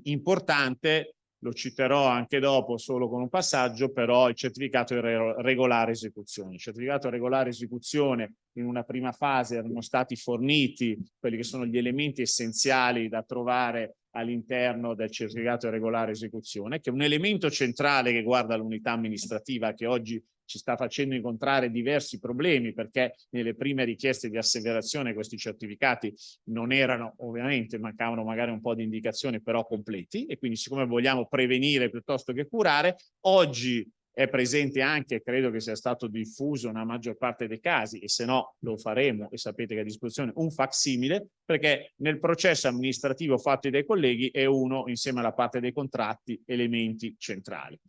importante, lo citerò anche dopo solo con un passaggio, però il certificato di regolare esecuzione. Il certificato di regolare esecuzione in una prima fase erano stati forniti quelli che sono gli elementi essenziali da trovare all'interno del certificato di regolare esecuzione, che è un elemento centrale che guarda l'unità amministrativa, che oggi ci sta facendo incontrare diversi problemi, perché nelle prime richieste di asseverazione questi certificati non erano, ovviamente mancavano magari un po' di indicazioni, però completi, e quindi siccome vogliamo prevenire piuttosto che curare, oggi è presente anche, credo che sia stato diffuso nella maggior parte dei casi, e se no lo faremo, e sapete che è a disposizione un facsimile, perché nel processo amministrativo fatto dai colleghi è uno, insieme alla parte dei contratti, elementi centrali.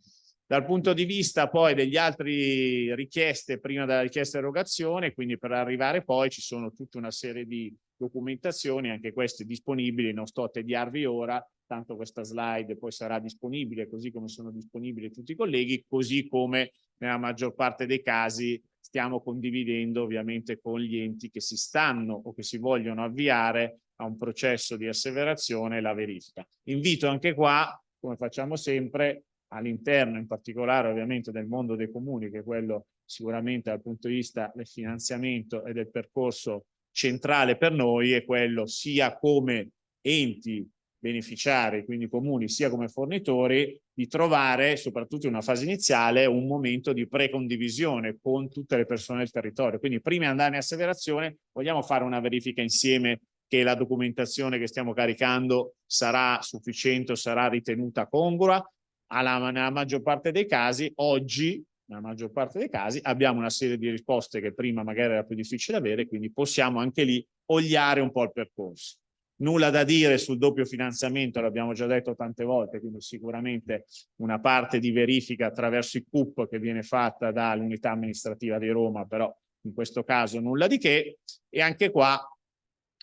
Dal punto di vista poi degli altri richieste prima della richiesta di erogazione, quindi per arrivare poi ci sono tutta una serie di documentazioni, anche queste disponibili, non sto a tediarvi ora, tanto questa slide poi sarà disponibile, così come sono disponibili tutti i colleghi, così come nella maggior parte dei casi stiamo condividendo ovviamente con gli enti che si stanno o che si vogliono avviare a un processo di asseverazione e la verifica. Invito anche qua, come facciamo sempre, all'interno in particolare ovviamente del mondo dei comuni, che è quello sicuramente dal punto di vista del finanziamento e del percorso centrale per noi, è quello sia come enti beneficiari, quindi comuni, sia come fornitori, di trovare, soprattutto in una fase iniziale, un momento di precondivisione con tutte le persone del territorio. Quindi prima di andare in asseverazione vogliamo fare una verifica insieme che la documentazione che stiamo caricando sarà sufficiente o sarà ritenuta congrua. Nella maggior parte dei casi, oggi, nella maggior parte dei casi, abbiamo una serie di risposte che prima magari era più difficile avere, quindi possiamo anche lì oliare un po' il percorso. Nulla da dire sul doppio finanziamento, l'abbiamo già detto tante volte, quindi sicuramente una parte di verifica attraverso i CUP che viene fatta dall'unità amministrativa di Roma, però in questo caso nulla di che, e anche qua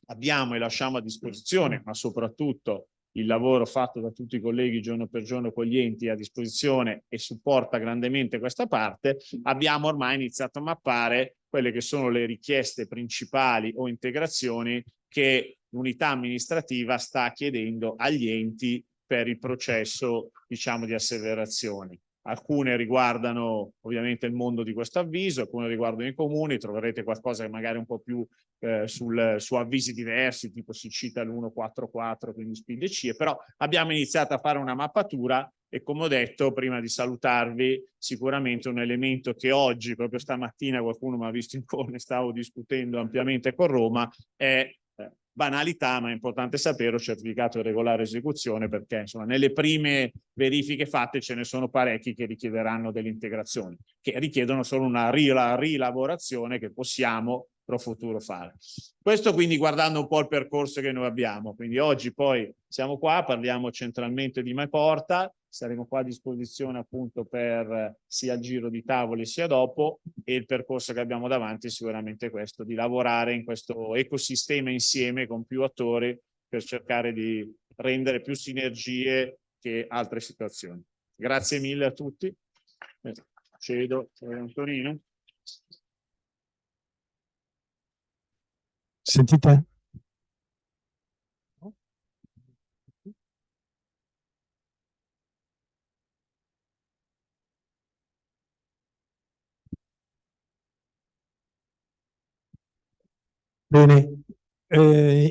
abbiamo e lasciamo a disposizione, ma soprattutto il lavoro fatto da tutti i colleghi giorno per giorno con gli enti a disposizione e supporta grandemente questa parte. Abbiamo ormai iniziato a mappare quelle che sono le richieste principali o integrazioni che l'unità amministrativa sta chiedendo agli enti per il processo, diciamo, di asseverazione. Alcune riguardano ovviamente il mondo di questo avviso, alcune riguardano i comuni, troverete qualcosa che magari è un po' più su avvisi diversi, tipo si cita l'144, quindi SPID e CIE, però abbiamo iniziato a fare una mappatura e, come ho detto prima di salutarvi, sicuramente un elemento che oggi, proprio stamattina, qualcuno mi ha visto in call, ne stavo discutendo ampiamente con Roma, è banalità, ma è importante sapere, certificato di regolare esecuzione, perché insomma nelle prime verifiche fatte ce ne sono parecchi che richiederanno delle integrazioni, che richiedono solo una rilavorazione che possiamo pro futuro fare. Questo quindi guardando un po' il percorso che noi abbiamo, quindi oggi poi siamo qua, parliamo centralmente di MyPortal, saremo qua a disposizione appunto per sia il giro di tavoli sia dopo, e il percorso che abbiamo davanti è sicuramente questo, di lavorare in questo ecosistema insieme con più attori per cercare di rendere più sinergie che altre situazioni. Grazie mille a tutti. Cedo Antonino. Sentite? Bene,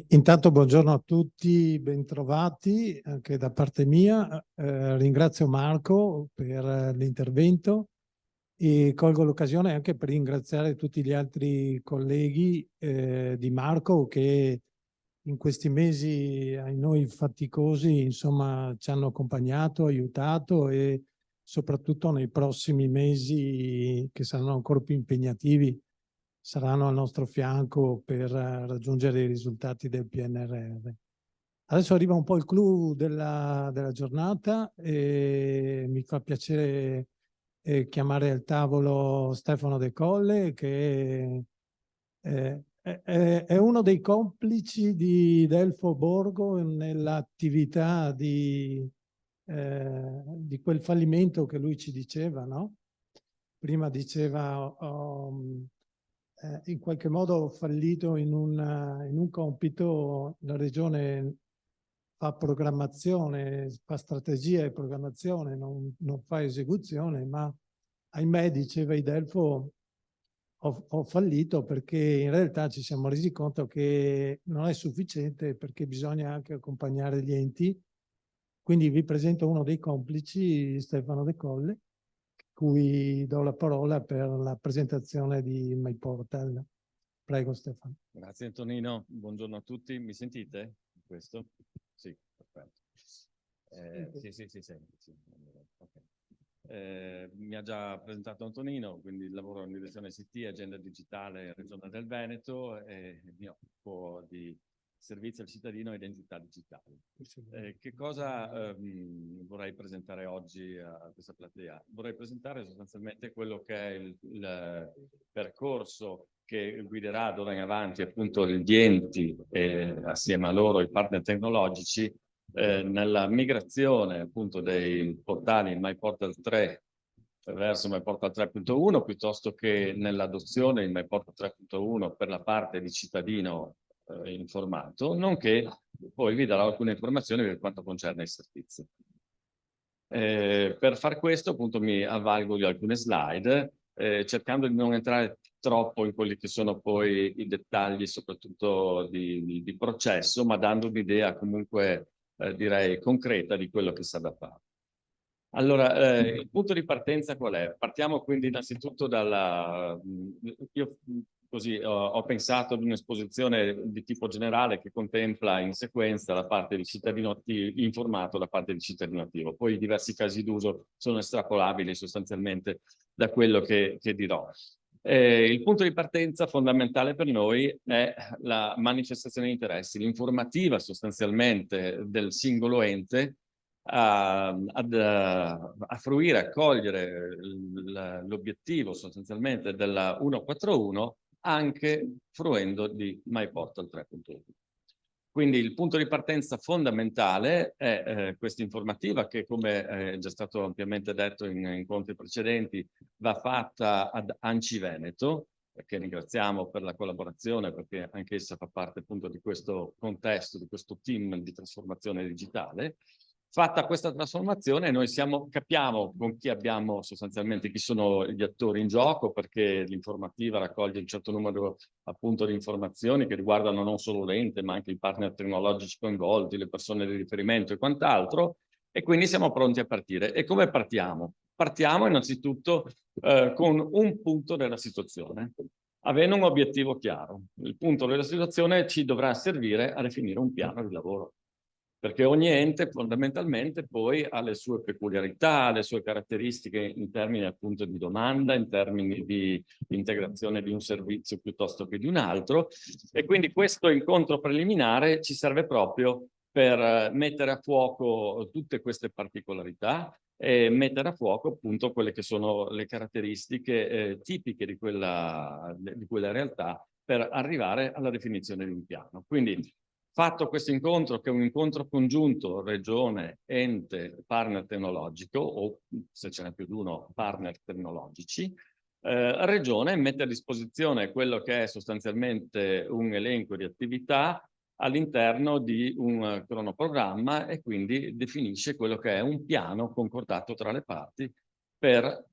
intanto buongiorno a tutti, bentrovati anche da parte mia. Ringrazio Marco per l'intervento e colgo l'occasione anche per ringraziare tutti gli altri colleghi di Marco che in questi mesi ai noi faticosi, insomma, ci hanno accompagnato, aiutato, e soprattutto nei prossimi mesi, che saranno ancora più impegnativi, saranno al nostro fianco per raggiungere i risultati del PNRR. Adesso arriva un po' il clou della giornata e mi fa piacere chiamare al tavolo Stefano De Colle, che è uno dei complici di Delfo Borgo nell'attività di di quel fallimento che lui ci diceva, no? Prima diceva, in qualche modo ho fallito in un compito, la regione fa programmazione, fa strategia e programmazione, non fa esecuzione, ma ahimè, diceva Idelfo, ho fallito perché in realtà ci siamo resi conto che non è sufficiente perché bisogna anche accompagnare gli enti. Quindi vi presento uno dei complici, Stefano De Colle, cui do la parola per la presentazione di MyPortal. Prego Stefano. Grazie Antonino, buongiorno a tutti. Mi sentite? Questo? Sì, perfetto. Sì. Okay. Mi ha già presentato Antonino, quindi lavoro in direzione ICT, agenda digitale Regione del Veneto e mi occupo di servizio al cittadino e identità digitale. Che cosa vorrei presentare oggi a questa platea? Vorrei presentare sostanzialmente quello che è il percorso che guiderà d'ora in avanti appunto gli enti e assieme a loro i partner tecnologici nella migrazione appunto dei portali MyPortal 3 verso MyPortal 3.1 piuttosto che nell'adozione di MyPortal 3.1 per la parte di cittadino informato, nonché poi vi darò alcune informazioni per quanto concerne i servizi. Per far questo appunto mi avvalgo di alcune slide cercando di non entrare troppo in quelli che sono poi i dettagli soprattutto di processo, ma dando un'idea comunque direi concreta di quello che sta da fare. Allora, il punto di partenza qual è? Partiamo quindi innanzitutto dalla... Io così ho pensato ad un'esposizione di tipo generale che contempla in sequenza la parte di cittadino attivo, informato, la parte di cittadino attivo. Poi i diversi casi d'uso sono estrapolabili sostanzialmente da quello che dirò. Il punto di partenza fondamentale per noi è la manifestazione di interessi, l'informativa sostanzialmente del singolo ente a fruire, a cogliere l'obiettivo sostanzialmente della 141 anche fruendo di MyPortal 3.1. Quindi il punto di partenza fondamentale è questa informativa che, come è già stato ampiamente detto in incontri precedenti, va fatta ad ANCI Veneto, che ringraziamo per la collaborazione perché anch'essa fa parte appunto di questo contesto, di questo team di trasformazione digitale. Fatta questa trasformazione noi capiamo con chi abbiamo sostanzialmente, chi sono gli attori in gioco, perché l'informativa raccoglie un certo numero appunto di informazioni che riguardano non solo l'ente ma anche i partner tecnologici coinvolti, le persone di riferimento e quant'altro, e quindi siamo pronti a partire. E come partiamo? Partiamo innanzitutto con un punto della situazione, avendo un obiettivo chiaro. Il punto della situazione ci dovrà servire a definire un piano di lavoro, perché ogni ente fondamentalmente poi ha le sue peculiarità, le sue caratteristiche in termini appunto di domanda, in termini di integrazione di un servizio piuttosto che di un altro, e quindi questo incontro preliminare ci serve proprio per mettere a fuoco tutte queste particolarità e mettere a fuoco appunto quelle che sono le caratteristiche tipiche di quella realtà per arrivare alla definizione di un piano. Quindi fatto questo incontro, che è un incontro congiunto regione, ente, partner tecnologico, o se ce n'è più di uno, partner tecnologici, regione mette a disposizione quello che è sostanzialmente un elenco di attività all'interno di un cronoprogramma e quindi definisce quello che è un piano concordato tra le parti per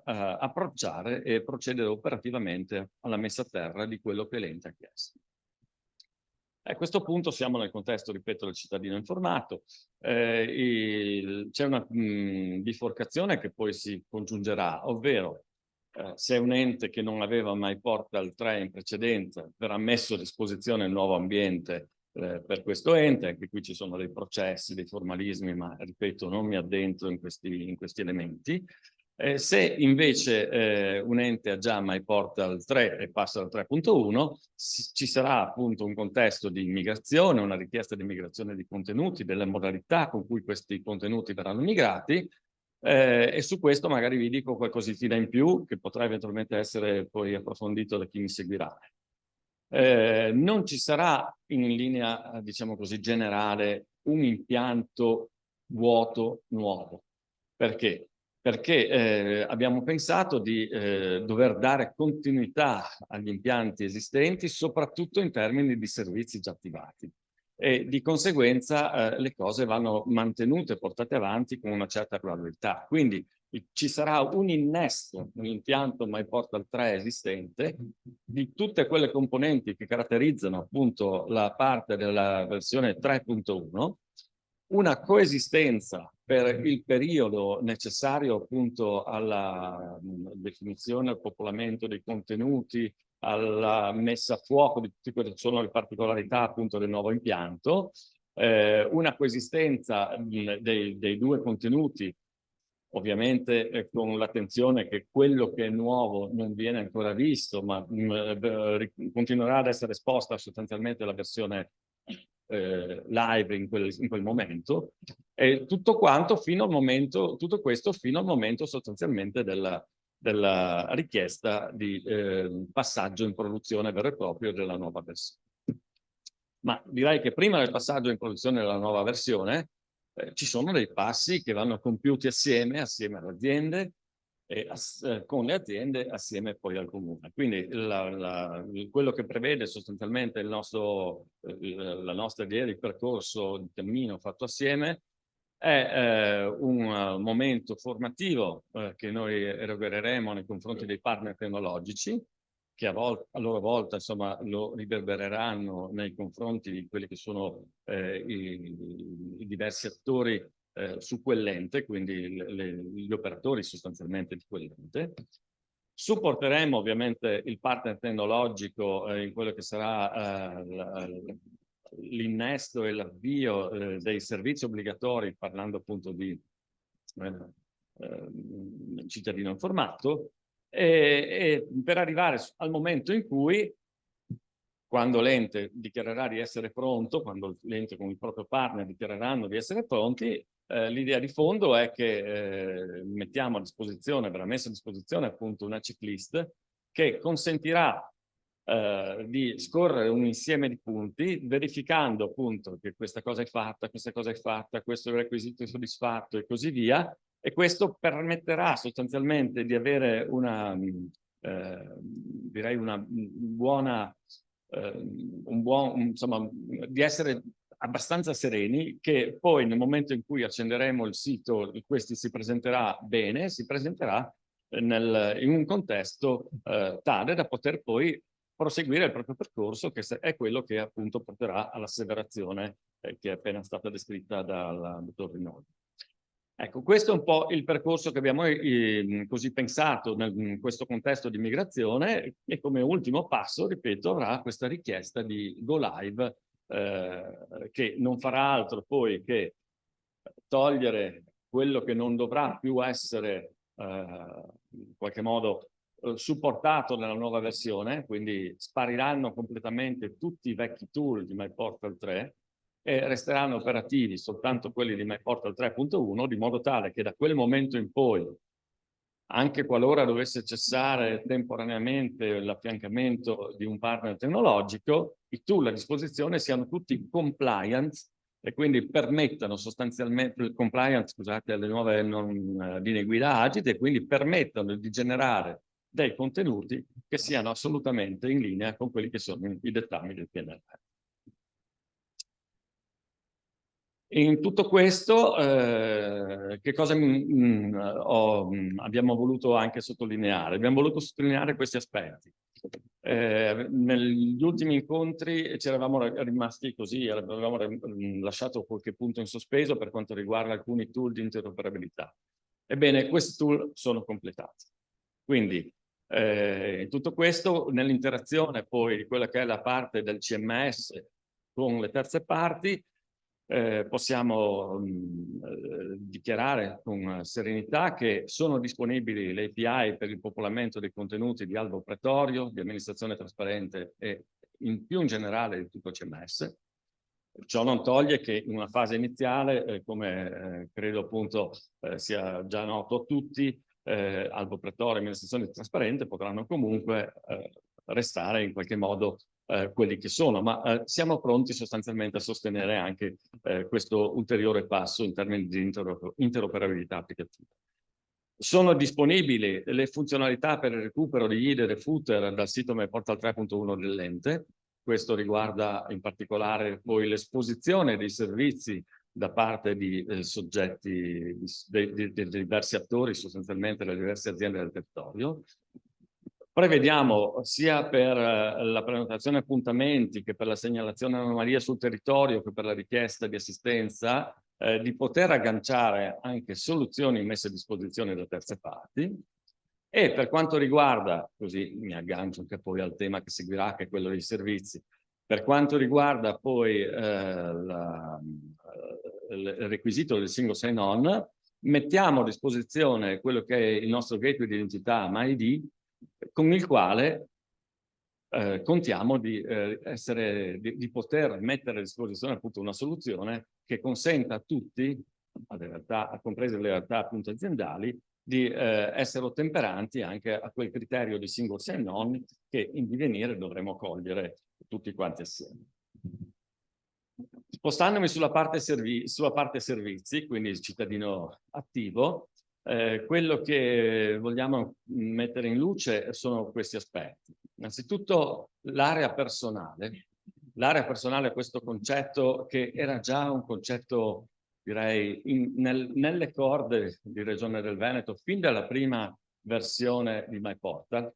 approcciare e procedere operativamente alla messa a terra di quello che l'ente ha chiesto. A questo punto siamo nel contesto, ripeto, del cittadino informato. C'è una biforcazione che poi si congiungerà, ovvero se un ente che non aveva mai MyPortal 3 in precedenza verrà messo a disposizione il nuovo ambiente per questo ente, anche qui ci sono dei processi, dei formalismi, ma ripeto, non mi addentro in questi elementi. Se invece un ente ha già MyPortal 3 e passa al 3.1, ci sarà appunto un contesto di migrazione, una richiesta di migrazione di contenuti, delle modalità con cui questi contenuti verranno migrati, e su questo magari vi dico qualcosina in più che potrà eventualmente essere poi approfondito da chi mi seguirà. Non ci sarà in linea, diciamo così, generale un impianto vuoto nuovo. Perché? Perché abbiamo pensato di dover dare continuità agli impianti esistenti, soprattutto in termini di servizi già attivati. E di conseguenza le cose vanno mantenute, portate avanti con una certa gradualità. Quindi ci sarà un innesto nell'impianto MyPortal 3 esistente di tutte quelle componenti che caratterizzano appunto la parte della versione 3.1, una coesistenza per il periodo necessario appunto alla definizione, al popolamento dei contenuti, alla messa a fuoco di tutte quelle che sono le particolarità appunto del nuovo impianto, una coesistenza dei due contenuti, ovviamente con l'attenzione che quello che è nuovo non viene ancora visto, ma continuerà ad essere esposta sostanzialmente alla versione live in quel momento, e tutto quanto fino al momento, tutto questo fino al momento sostanzialmente della richiesta di passaggio in produzione vero e proprio della nuova versione. Ma direi che prima del passaggio in produzione della nuova versione ci sono dei passi che vanno compiuti assieme alle aziende e con le aziende assieme poi al comune. Quindi quello che prevede sostanzialmente la nostra idea di percorso di cammino fatto assieme è un momento formativo che noi erogheremo nei confronti dei partner tecnologici, che a loro volta insomma lo riverbereranno nei confronti di quelli che sono i diversi attori su quell'ente, quindi gli operatori sostanzialmente di quell'ente. Supporteremo ovviamente il partner tecnologico in quello che sarà l'innesto e l'avvio dei servizi obbligatori, parlando appunto di cittadino informato, e per arrivare al momento in cui, quando l'ente dichiarerà di essere pronto, quando l'ente con il proprio partner dichiareranno di essere pronti, l'idea di fondo è che mettiamo a disposizione, verrà messa a disposizione appunto una checklist che consentirà di scorrere un insieme di punti, verificando appunto che questa cosa è fatta, questo requisito è soddisfatto e così via, e questo permetterà sostanzialmente di avere direi una buona, insomma, di essere abbastanza sereni che poi nel momento in cui accenderemo il sito, questo si presenterà bene, si presenterà in un contesto tale da poter poi proseguire il proprio percorso, che è quello che appunto porterà all'asseverazione che è appena stata descritta dal dottor Rinaldi. Ecco, questo è un po' il percorso che abbiamo così pensato in questo contesto di migrazione, e come ultimo passo, ripeto, avrà questa richiesta di go live che non farà altro poi che togliere quello che non dovrà più essere in qualche modo supportato nella nuova versione, quindi spariranno completamente tutti i vecchi tool di MyPortal 3 e resteranno operativi soltanto quelli di MyPortal 3.1, di modo tale che da quel momento in poi, anche qualora dovesse cessare temporaneamente l'affiancamento di un partner tecnologico, i tool a disposizione siano tutti compliant e quindi permettano sostanzialmente, compliant, scusate, alle nuove linee guida agili, e quindi permettono di generare dei contenuti che siano assolutamente in linea con quelli che sono i dettami del PNRR. In tutto questo, che cosa abbiamo voluto anche sottolineare? Abbiamo voluto sottolineare questi aspetti. Negli ultimi incontri ci eravamo rimasti così, avevamo lasciato qualche punto in sospeso per quanto riguarda alcuni tool di interoperabilità. Ebbene, questi tool sono completati. Quindi, tutto questo nell'interazione poi di quella che è la parte del CMS con le terze parti, possiamo dichiarare con serenità che sono disponibili le API per il popolamento dei contenuti di albo pretorio, di amministrazione trasparente e più in generale di tutto CMS. Ciò non toglie che in una fase iniziale, come credo appunto sia già noto a tutti, albo pretorio e amministrazione trasparente potranno comunque restare in qualche modo quelli che sono, ma siamo pronti sostanzialmente a sostenere anche questo ulteriore passo in termini di interoperabilità applicativa. Sono disponibili le funzionalità per il recupero di header e footer dal sito MyPortal 3.1 dell'ente. Questo riguarda in particolare poi l'esposizione dei servizi da parte di soggetti, di diversi attori, sostanzialmente delle diverse aziende del territorio. Prevediamo sia per la prenotazione appuntamenti che per la segnalazione anomalie sul territorio che per la richiesta di assistenza di poter agganciare anche soluzioni messe a disposizione da terze parti. E per quanto riguarda, così mi aggancio anche poi al tema che seguirà, che è quello dei servizi, per quanto riguarda poi il requisito del single sign-on, mettiamo a disposizione quello che è il nostro gateway di identità MyID, con il quale contiamo di poter mettere a disposizione appunto una soluzione che consenta a tutti, alle realtà, comprese le realtà appunto aziendali, di essere ottemperanti anche a quel criterio di single sign-on che in divenire dovremo cogliere tutti quanti assieme. Spostandomi sulla parte servizi, quindi il cittadino attivo, quello che vogliamo mettere in luce sono questi aspetti. Innanzitutto l'area personale. L'area personale è questo concetto che era già un concetto, direi, nelle corde di Regione del Veneto, fin dalla prima versione di MyPortal.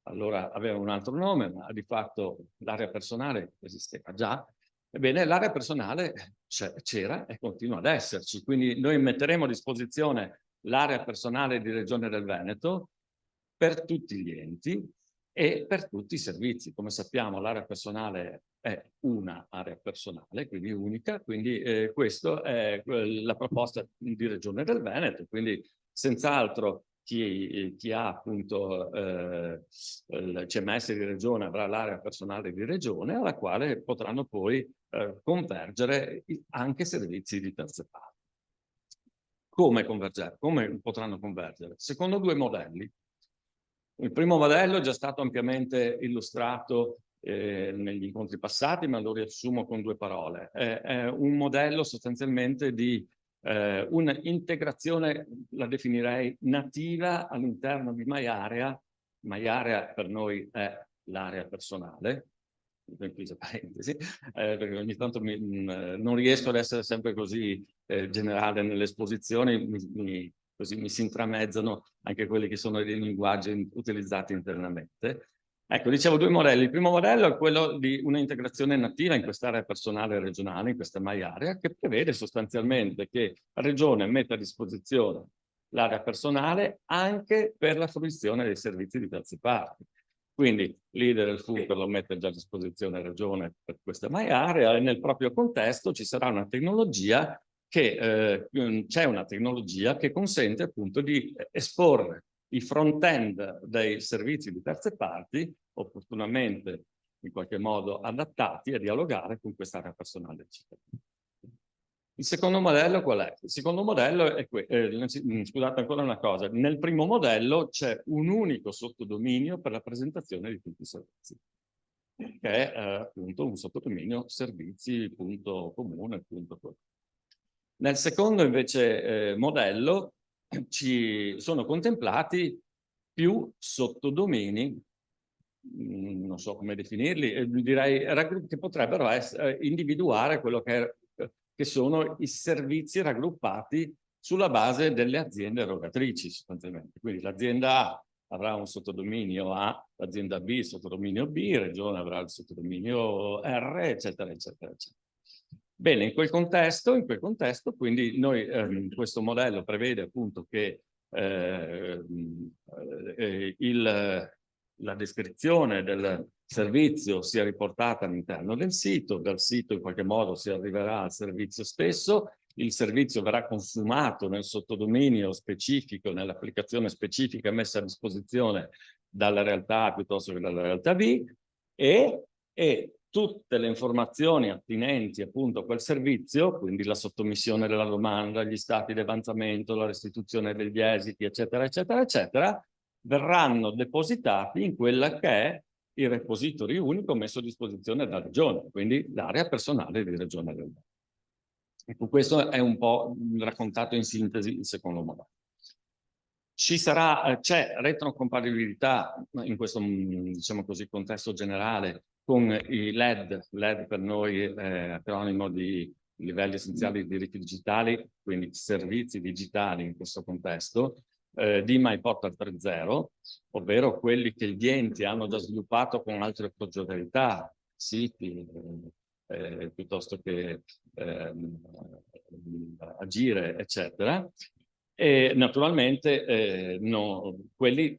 Allora aveva un altro nome, ma di fatto l'area personale esisteva già. Ebbene, l'area personale c'era e continua ad esserci, quindi noi metteremo a disposizione l'area personale di Regione del Veneto per tutti gli enti e per tutti i servizi. Come sappiamo, l'area personale è una area personale, quindi unica, quindi questa è la proposta di Regione del Veneto, quindi senz'altro chi ha appunto il CMS di Regione avrà l'area personale di Regione, alla quale potranno poi convergere anche servizi di terze parti. Come convergere? Come potranno convergere? Secondo due modelli. Il primo modello è già stato ampiamente illustrato negli incontri passati, ma lo riassumo con due parole. È un modello sostanzialmente di un'integrazione, la definirei nativa all'interno di MyArea. MyArea per noi è l'area personale, parentesi, perché ogni tanto non riesco ad essere sempre così generale nelle esposizioni, così mi si intramezzano anche quelli che sono i linguaggi utilizzati internamente. Ecco, dicevo due modelli. Il primo modello è quello di una integrazione nativa in quest'area personale regionale, in questa MyArea, che prevede sostanzialmente che la Regione metta a disposizione l'area personale anche per la fruizione dei servizi di terze parti. Quindi l'Ider e il Footer lo mette già a disposizione la Regione per questa MyArea e nel proprio contesto ci sarà una tecnologia che c'è una tecnologia che consente appunto di esporre i front-end dei servizi di terze parti opportunamente in qualche modo adattati a dialogare con quest'area personale del cittadino. Il secondo modello qual è? Il secondo modello è scusate ancora una cosa, nel primo modello c'è un unico sottodominio per la presentazione di tutti i servizi, che è appunto un sottodominio servizi.comune. Nel secondo invece modello ci sono contemplati più sottodomini, non so come definirli, direi che potrebbero individuare quello che sono i servizi raggruppati sulla base delle aziende erogatrici sostanzialmente. Quindi l'azienda A avrà un sottodominio A, l'azienda B il sottodominio B, Regione avrà il sottodominio R, eccetera, eccetera, eccetera. Bene, in quel contesto quindi noi questo modello prevede appunto che la descrizione del servizio sia riportata all'interno del sito, dal sito in qualche modo si arriverà al servizio stesso, il servizio verrà consumato nel sottodominio specifico, nell'applicazione specifica messa a disposizione dalla realtà A piuttosto che dalla realtà B e tutte le informazioni attinenti appunto a quel servizio, quindi la sottomissione della domanda, gli stati di avanzamento, la restituzione degli esiti, eccetera, eccetera, eccetera, verranno depositati in quella che è il repository unico messo a disposizione dalla Regione, quindi l'area personale di Regione del Veneto. Ecco, questo è un po' raccontato in sintesi il secondo modello. C'è retrocompatibilità in questo, diciamo così, contesto generale con i LED. LED per noi è acronimo di livelli essenziali di diritti digitali, quindi servizi digitali in questo contesto, di MyPortal 3.0, ovvero quelli che gli enti hanno già sviluppato con altre progettualità, siti, piuttosto che Agire, eccetera. E naturalmente quelli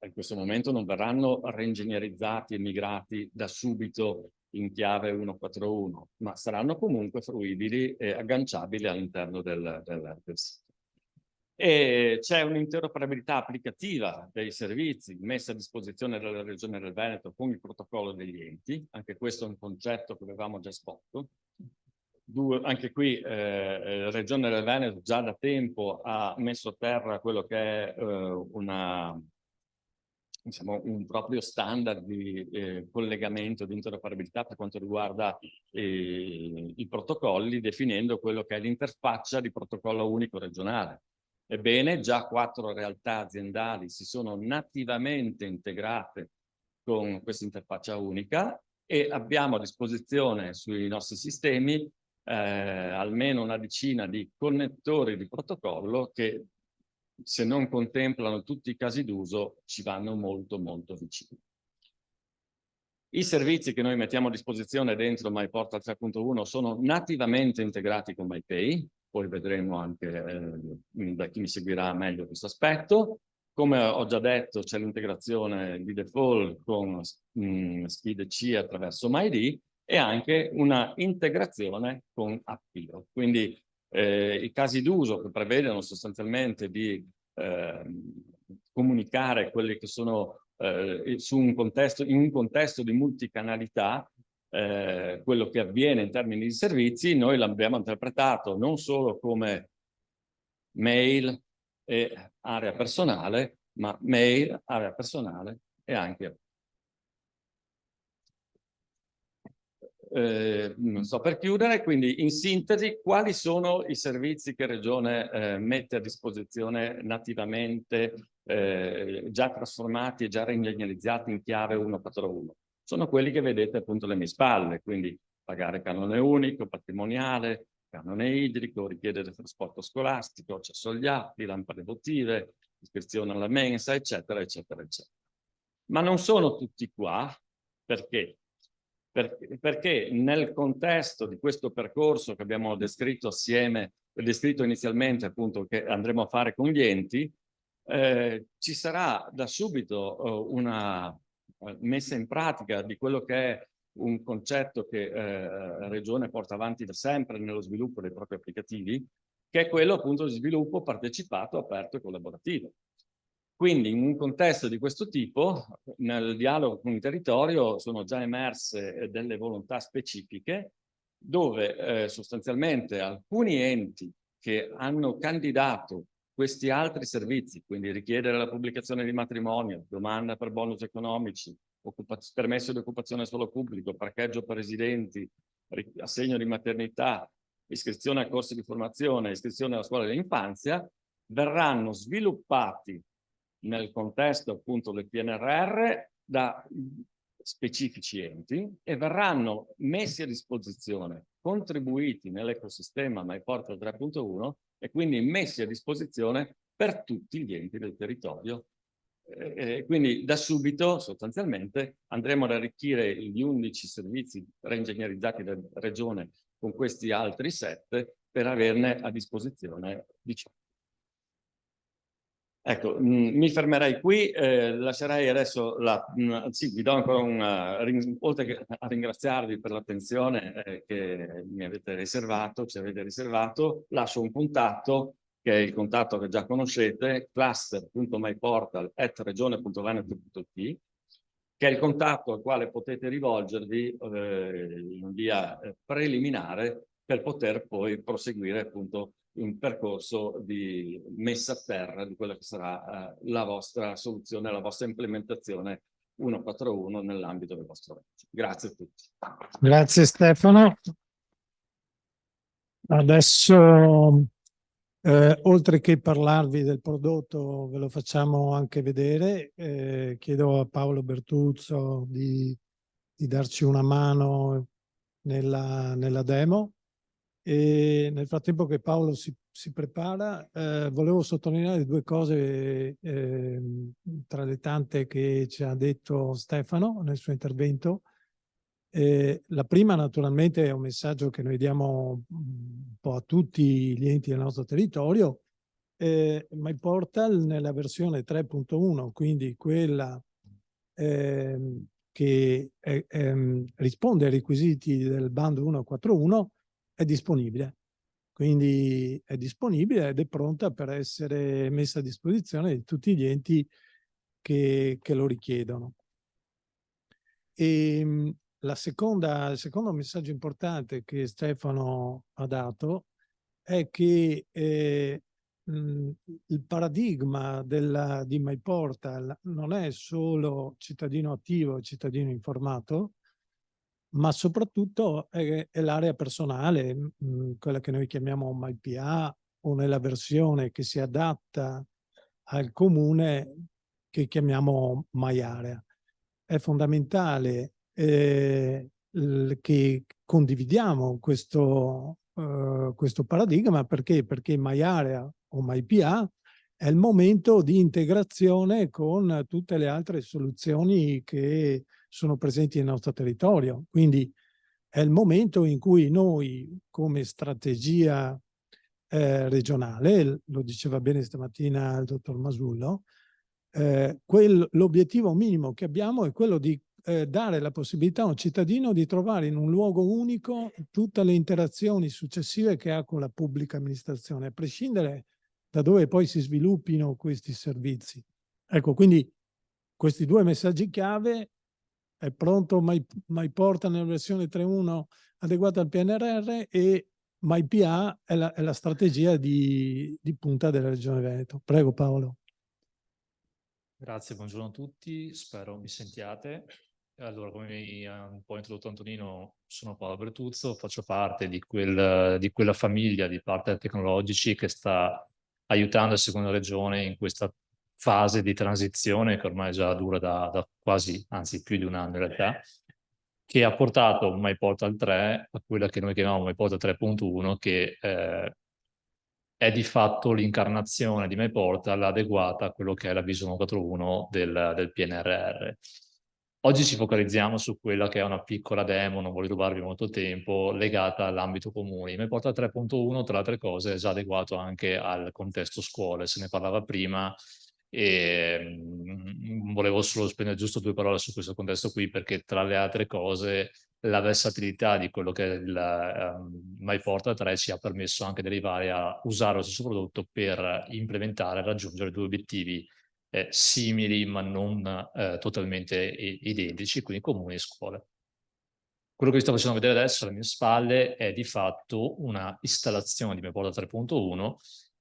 in questo momento non verranno reingegnerizzati e migrati da subito in chiave 1.4.1, ma saranno comunque fruibili e agganciabili all'interno del sito. E c'è un'interoperabilità applicativa dei servizi messa a disposizione dalla Regione del Veneto con il protocollo degli enti, anche questo è un concetto che avevamo già esposto. Anche qui la Regione del Veneto già da tempo ha messo a terra quello che è un proprio standard di collegamento, di interoperabilità per quanto riguarda i protocolli, definendo quello che è l'interfaccia di protocollo unico regionale. Ebbene, già 4 realtà aziendali si sono nativamente integrate con questa interfaccia unica e abbiamo a disposizione sui nostri sistemi almeno una decina di connettori di protocollo che, se non contemplano tutti i casi d'uso, ci vanno molto molto vicini. I servizi che noi mettiamo a disposizione dentro MyPortal 3.1 sono nativamente integrati con MyPay, poi vedremo anche da chi mi seguirà meglio questo aspetto. Come ho già detto, c'è l'integrazione di default con SpeedC attraverso MyD e anche una integrazione con Appio. Quindi i casi d'uso che prevedono sostanzialmente di comunicare quelli che sono in un contesto di multicanalità, quello che avviene in termini di servizi, noi l'abbiamo interpretato non solo come mail e area personale, ma mail, area personale e anche sto per chiudere, quindi in sintesi quali sono i servizi che Regione mette a disposizione nativamente, già trasformati e già reingegnerizzati in chiave 1.4.1? Sono quelli che vedete appunto alle mie spalle, quindi pagare canone unico, patrimoniale, canone idrico, richiedere trasporto scolastico, accesso agli atti, lampade votive, iscrizione alla mensa, eccetera, eccetera, eccetera. Ma non sono tutti qua, perché? Perché nel contesto di questo percorso che abbiamo descritto assieme, descritto inizialmente appunto che andremo a fare con gli enti, ci sarà da subito una messa in pratica di quello che è un concetto che la Regione porta avanti da sempre nello sviluppo dei propri applicativi, che è quello appunto di sviluppo partecipato, aperto e collaborativo. Quindi in un contesto di questo tipo, nel dialogo con il territorio, sono già emerse delle volontà specifiche dove sostanzialmente alcuni enti che hanno candidato questi altri servizi, quindi richiedere la pubblicazione di matrimonio, domanda per bonus economici, permesso di occupazione solo pubblico, parcheggio per residenti, assegno di maternità, iscrizione a corsi di formazione, iscrizione alla scuola dell'infanzia, verranno sviluppati nel contesto appunto del PNRR da specifici enti e verranno messi a disposizione, contribuiti nell'ecosistema MyPortal 3.1 e quindi messi a disposizione per tutti gli enti del territorio. Quindi da subito sostanzialmente andremo ad arricchire gli 11 servizi reingegnerizzati da Regione con questi altri 7 per averne a disposizione 18. Ecco, mi fermerei qui, lascerei adesso sì, vi do ancora oltre che a ringraziarvi per l'attenzione che mi avete riservato, ci avete riservato, lascio un contatto, che è il contatto che già conoscete, cluster.myportal@regione.veneto.it, che è il contatto al quale potete rivolgervi in via preliminare per poter poi proseguire appunto un percorso di messa a terra di quella che sarà la vostra soluzione, la vostra implementazione 141 nell'ambito del vostro ente. Grazie a tutti. Grazie Stefano. Adesso, oltre che parlarvi del prodotto, ve lo facciamo anche vedere. Chiedo a Paolo Bertuzzo di darci una mano nella demo. E nel frattempo che Paolo si prepara, volevo sottolineare due cose tra le tante che ci ha detto Stefano nel suo intervento. La prima naturalmente è un messaggio che noi diamo un po' a tutti gli enti del nostro territorio. MyPortal nella versione 3.1, quindi quella che risponde ai requisiti del bando 141, è disponibile. Quindi è disponibile ed è pronta per essere messa a disposizione di tutti gli enti che lo richiedono. E il secondo messaggio importante che Stefano ha dato è che il paradigma di MyPortal non è solo cittadino attivo e cittadino informato, ma soprattutto è l'area personale, quella che noi chiamiamo MyPA, o nella versione che si adatta al comune che chiamiamo MyArea. È fondamentale che condividiamo questo paradigma. Perché? Perché MyArea o MyPA è il momento di integrazione con tutte le altre soluzioni che sono presenti nel nostro territorio. Quindi è il momento in cui noi, come strategia regionale, lo diceva bene stamattina il dottor Masullo, l'obiettivo minimo che abbiamo è quello di dare la possibilità a un cittadino di trovare in un luogo unico tutte le interazioni successive che ha con la pubblica amministrazione, a prescindere da dove poi si sviluppino questi servizi. Ecco, quindi questi due messaggi chiave: è pronto MyPortal nella versione 3.1 adeguata al PNRR, e MyPA è la strategia di punta della Regione Veneto. Prego Paolo. Grazie, buongiorno a tutti, spero mi sentiate. Allora, come mi ha un po' introdotto Antonino, sono Paolo Bertuzzo, faccio parte di quella famiglia di partner tecnologici che sta aiutando la seconda regione in questa fase di transizione che ormai già dura da quasi, anzi più di un anno in realtà, che ha portato MyPortal 3 a quella che noi chiamiamo MyPortal 3.1, che è di fatto l'incarnazione di MyPortal adeguata a quello che è la Vision 141 del PNRR. Oggi ci focalizziamo su quella che è una piccola demo, non voglio rubarvi molto tempo, legata all'ambito comune. MyPortal 3.1, tra le altre cose, è già adeguato anche al contesto scuole, se ne parlava prima, e volevo solo spendere giusto 2 parole su questo contesto qui, perché tra le altre cose la versatilità di quello che è il MyPortal 3 ci ha permesso anche di arrivare a usare lo stesso prodotto per implementare e raggiungere 2 obiettivi simili ma non totalmente identici, quindi comuni e scuole. Quello che vi sto facendo vedere adesso alle mie spalle è di fatto una installazione di MyPortal 3.1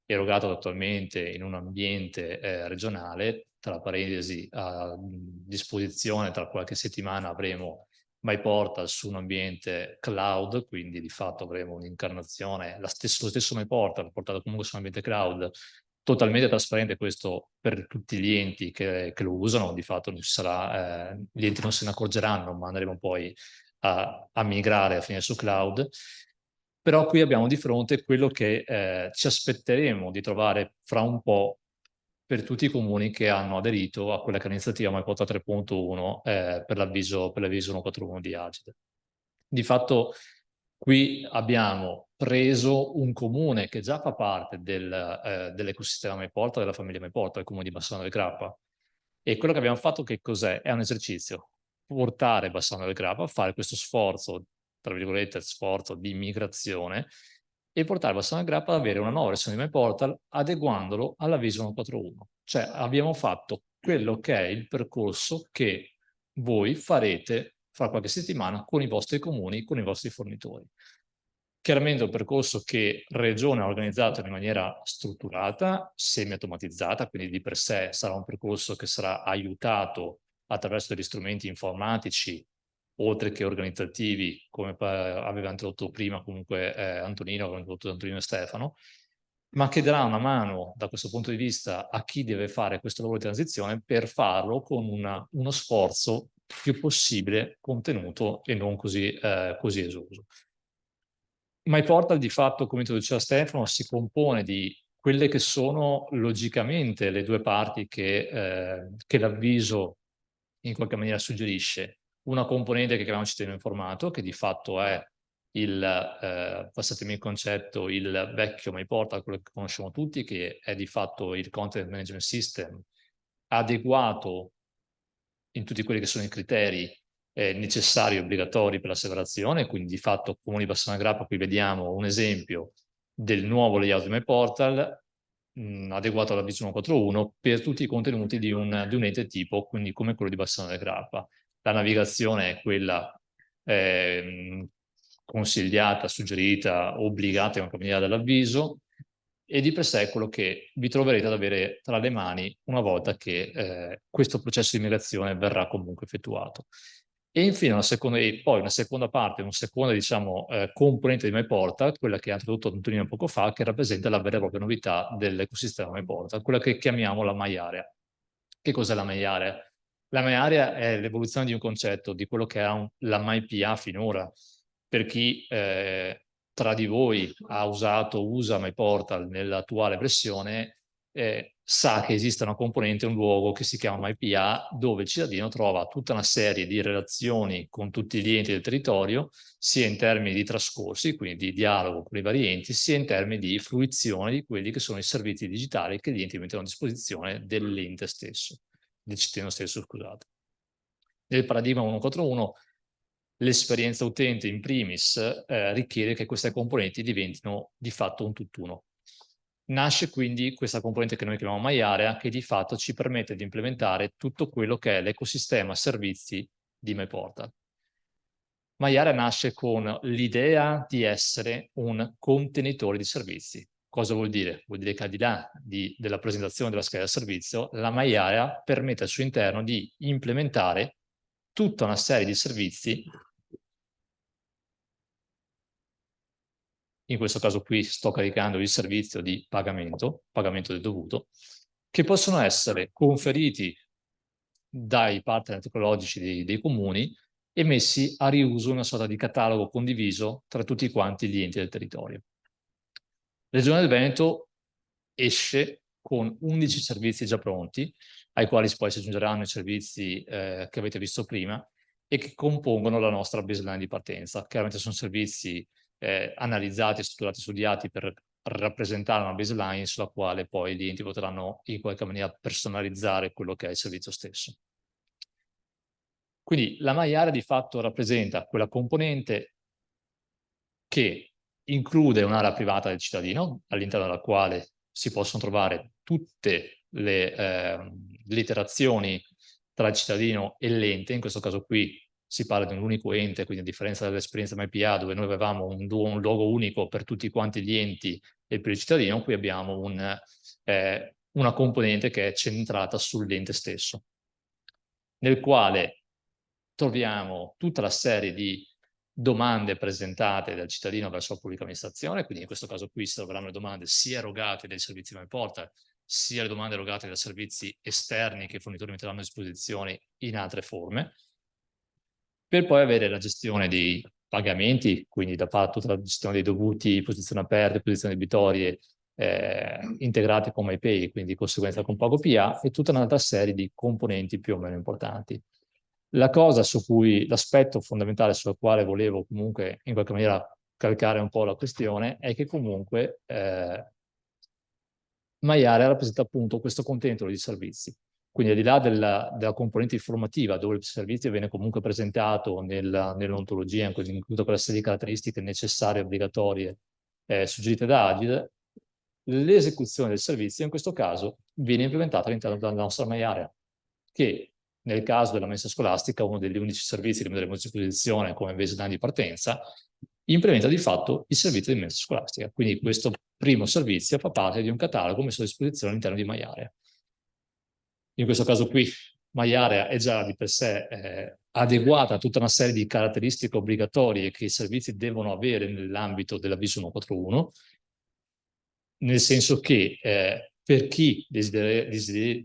erogato attualmente in un ambiente regionale. Tra parentesi, a disposizione tra qualche settimana avremo MyPortal su un ambiente cloud, quindi di fatto avremo un'incarnazione, lo stesso MyPortal portato comunque su un ambiente cloud totalmente trasparente, questo per tutti gli enti che lo usano. Di fatto non ci sarà, gli enti non se ne accorgeranno, ma andremo poi a migrare, a finire su cloud. Però qui abbiamo di fronte quello che ci aspetteremo di trovare fra un po' per tutti i comuni che hanno aderito a quella che è l'iniziativa MyPortal 3.1 per l'avviso 141 di Agide. Di fatto qui abbiamo preso un comune che già fa parte dell'ecosistema MyPortal, della famiglia MyPortal, il comune di Bassano del Grappa, e quello che abbiamo fatto che cos'è? È un esercizio: portare Bassano del Grappa a fare questo sforzo, tra virgolette, sforzo di migrazione, e portare Bassano del Grappa ad avere una nuova versione di MyPortal adeguandolo alla Vision 141. Cioè abbiamo fatto quello che è il percorso che voi farete fra qualche settimana con i vostri comuni, con i vostri fornitori. Chiaramente un percorso che Regione ha organizzato in maniera strutturata, semi-automatizzata, quindi di per sé sarà un percorso che sarà aiutato attraverso degli strumenti informatici, oltre che organizzativi, come aveva introdotto prima comunque Antonino, aveva introdotto Antonino e Stefano, ma che darà una mano da questo punto di vista a chi deve fare questo lavoro di transizione per farlo con uno sforzo più possibile contenuto e non così esoso. MyPortal di fatto, come introduceva Stefano, si compone di quelle che sono logicamente le due parti che l'avviso in qualche maniera suggerisce. Una componente che chiamiamo cittadino informato, che di fatto è passatemi il concetto, il vecchio MyPortal, quello che conosciamo tutti, che è di fatto il Content Management System, adeguato in tutti quelli che sono i criteri necessari e obbligatori per l'asseverazione, quindi di fatto Comuni Bassano Grappa, qui vediamo un esempio del nuovo layout di MyPortal, adeguato all'avviso 141 per tutti i contenuti di un ente tipo, quindi come quello di Bassano del Grappa. La navigazione è quella consigliata, suggerita, obbligata in qualche maniera dall'avviso, e di per sé è quello che vi troverete ad avere tra le mani una volta che questo processo di migrazione verrà comunque effettuato. E infine poi una seconda parte, una seconda diciamo, componente di MyPortal, quella che ha introdotto Antonino poco fa, che rappresenta la vera e propria novità dell'ecosistema MyPortal, quella che chiamiamo la MyArea. Che cos'è la MyArea? La MyArea è l'evoluzione di un concetto, di quello che è la MyPA finora. Per chi tra di voi ha usa MyPortal nell'attuale versione, sa che esiste una componente, un luogo che si chiama MyPA, dove il cittadino trova tutta una serie di relazioni con tutti gli enti del territorio, sia in termini di trascorsi, quindi di dialogo con i vari enti, sia in termini di fruizione di quelli che sono i servizi digitali che gli enti mettono a disposizione dell'ente stesso, del cittadino stesso, scusate. Nel paradigma 141 l'esperienza utente in primis richiede che queste componenti diventino di fatto un tutt'uno. Nasce quindi questa componente che noi chiamiamo MyArea, che di fatto ci permette di implementare tutto quello che è l'ecosistema servizi di MyPortal. MyArea nasce con l'idea di essere un contenitore di servizi. Cosa vuol dire? Vuol dire che al di là della presentazione della scheda del servizio, la MyArea permette al suo interno di implementare tutta una serie di servizi. In questo caso qui sto caricando il servizio di pagamento del dovuto, che possono essere conferiti dai partner tecnologici dei comuni e messi a riuso in una sorta di catalogo condiviso tra tutti quanti gli enti del territorio. La Regione del Veneto esce con 11 servizi già pronti, ai quali poi si aggiungeranno i servizi che avete visto prima e che compongono la nostra baseline di partenza. Chiaramente sono servizi analizzati, strutturati, studiati per rappresentare una baseline sulla quale poi gli enti potranno in qualche maniera personalizzare quello che è il servizio stesso. Quindi la MyArea di fatto rappresenta quella componente che include un'area privata del cittadino, all'interno della quale si possono trovare tutte le interazioni tra il cittadino e l'ente. In questo caso qui si parla di un unico ente, quindi a differenza dell'esperienza MyPA, dove noi avevamo un logo unico per tutti quanti gli enti e per il cittadino, qui abbiamo una componente che è centrata sull'ente stesso, nel quale troviamo tutta la serie di domande presentate dal cittadino verso la pubblica amministrazione, quindi in questo caso qui si troveranno le domande sia erogate dai servizi MyPortal, sia le domande erogate dai servizi esterni che i fornitori metteranno a disposizione in altre forme, per poi avere la gestione dei pagamenti, quindi da parte tutta la gestione dei dovuti, posizioni aperte, posizioni debitorie, integrate con MyPay, quindi di conseguenza con PagoPA, e tutta un'altra serie di componenti più o meno importanti. La cosa su cui, l'aspetto fondamentale sulla quale volevo comunque in qualche maniera calcare un po' la questione è che comunque MyArea rappresenta appunto questo contenitore di servizi. Quindi al di là della componente informativa, dove il servizio viene comunque presentato nell'ontologia, in tutta quella serie di caratteristiche necessarie e obbligatorie suggerite da Agile, l'esecuzione del servizio in questo caso viene implementata all'interno della nostra MyArea, che nel caso della mensa scolastica, uno degli 11 servizi che metteremo a disposizione come baseline di partenza, implementa di fatto il servizio di mensa scolastica. Quindi questo primo servizio fa parte di un catalogo messo a disposizione all'interno di MyArea. In questo caso qui Maiarea è già di per sé adeguata a tutta una serie di caratteristiche obbligatorie che i servizi devono avere nell'ambito dell'avviso 141, nel senso che per chi desidererà,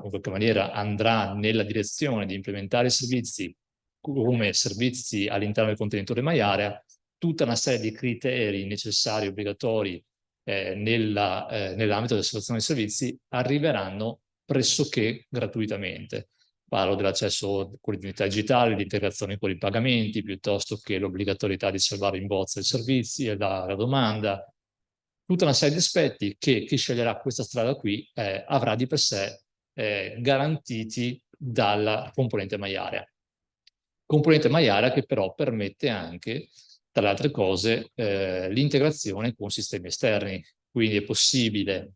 in qualche maniera andrà nella direzione di implementare i servizi come servizi all'interno del contenitore Maiarea, tutta una serie di criteri necessari, obbligatori nell'ambito della selezione dei servizi arriveranno pressoché gratuitamente. Parlo dell'accesso con l'identità digitale, l'integrazione con i pagamenti, piuttosto che l'obbligatorietà di salvare in bozza i servizi e la domanda. Tutta una serie di aspetti che chi sceglierà questa strada qui avrà di per sé garantiti dalla componente Maiarea. Componente Maiarea che però permette anche, tra le altre cose, l'integrazione con sistemi esterni. Quindi è possibile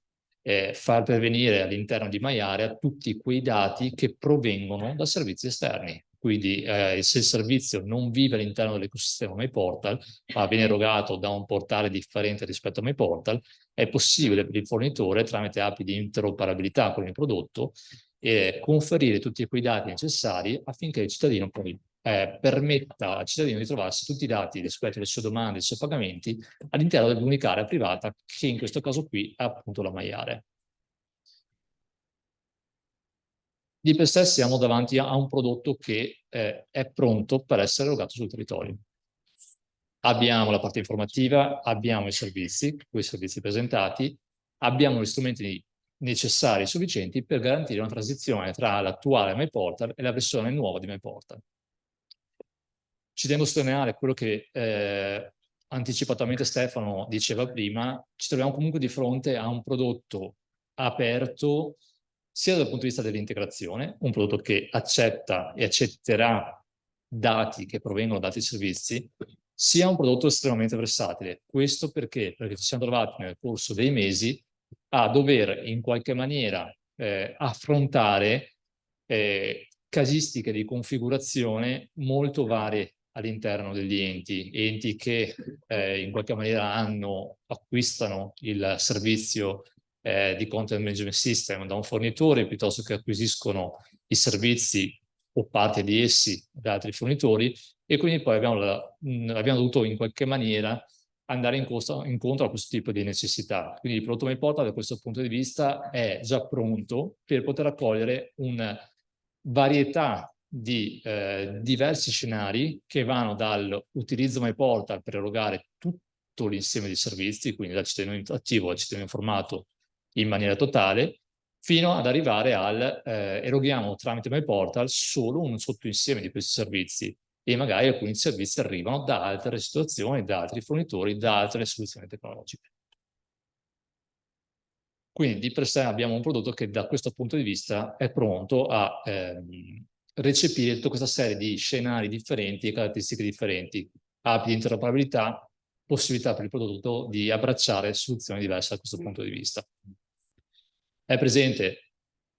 far pervenire all'interno di Maiarea tutti quei dati che provengono da servizi esterni. Quindi se il servizio non vive all'interno dell'ecosistema MyPortal, ma viene erogato da un portale differente rispetto a MyPortal, è possibile per il fornitore, tramite API di interoperabilità con il prodotto, conferire tutti quei dati necessari affinché il cittadino poi permetta al cittadino di trovarsi tutti i dati rispetto alle sue domande e ai suoi pagamenti all'interno dell'unica area privata, che in questo caso qui è appunto la Maiarea. Di per sé siamo davanti a un prodotto che è pronto per essere erogato sul territorio. Abbiamo la parte informativa, abbiamo i servizi, quei servizi presentati, abbiamo gli strumenti necessari e sufficienti per garantire una transizione tra l'attuale MyPortal e la versione nuova di MyPortal. Ci tengo a sottolineare quello che anticipatamente Stefano diceva prima, ci troviamo comunque di fronte a un prodotto aperto sia dal punto di vista dell'integrazione, un prodotto che accetta e accetterà dati che provengono da altri servizi, sia un prodotto estremamente versatile. Questo perché? Perché ci siamo trovati nel corso dei mesi a dover in qualche maniera affrontare casistiche di configurazione molto varie all'interno degli enti che in qualche maniera acquistano il servizio di content management system da un fornitore, piuttosto che acquisiscono i servizi o parte di essi da altri fornitori, e quindi poi abbiamo dovuto in qualche maniera andare incontro a questo tipo di necessità. Quindi il prodotto MyPortal da questo punto di vista è già pronto per poter accogliere una varietà di diversi scenari che vanno dall'utilizzo MyPortal per erogare tutto l'insieme di servizi, quindi dal cittadino attivo al cittadino informato in maniera totale, fino ad arrivare al eroghiamo tramite MyPortal solo un sottoinsieme di questi servizi, e magari alcuni servizi arrivano da altre situazioni, da altri fornitori, da altre soluzioni tecnologiche. Quindi di per sé abbiamo un prodotto che da questo punto di vista è pronto a recepire tutta questa serie di scenari differenti e caratteristiche differenti, API di interoperabilità, possibilità per il prodotto di abbracciare soluzioni diverse da questo punto di vista. È presente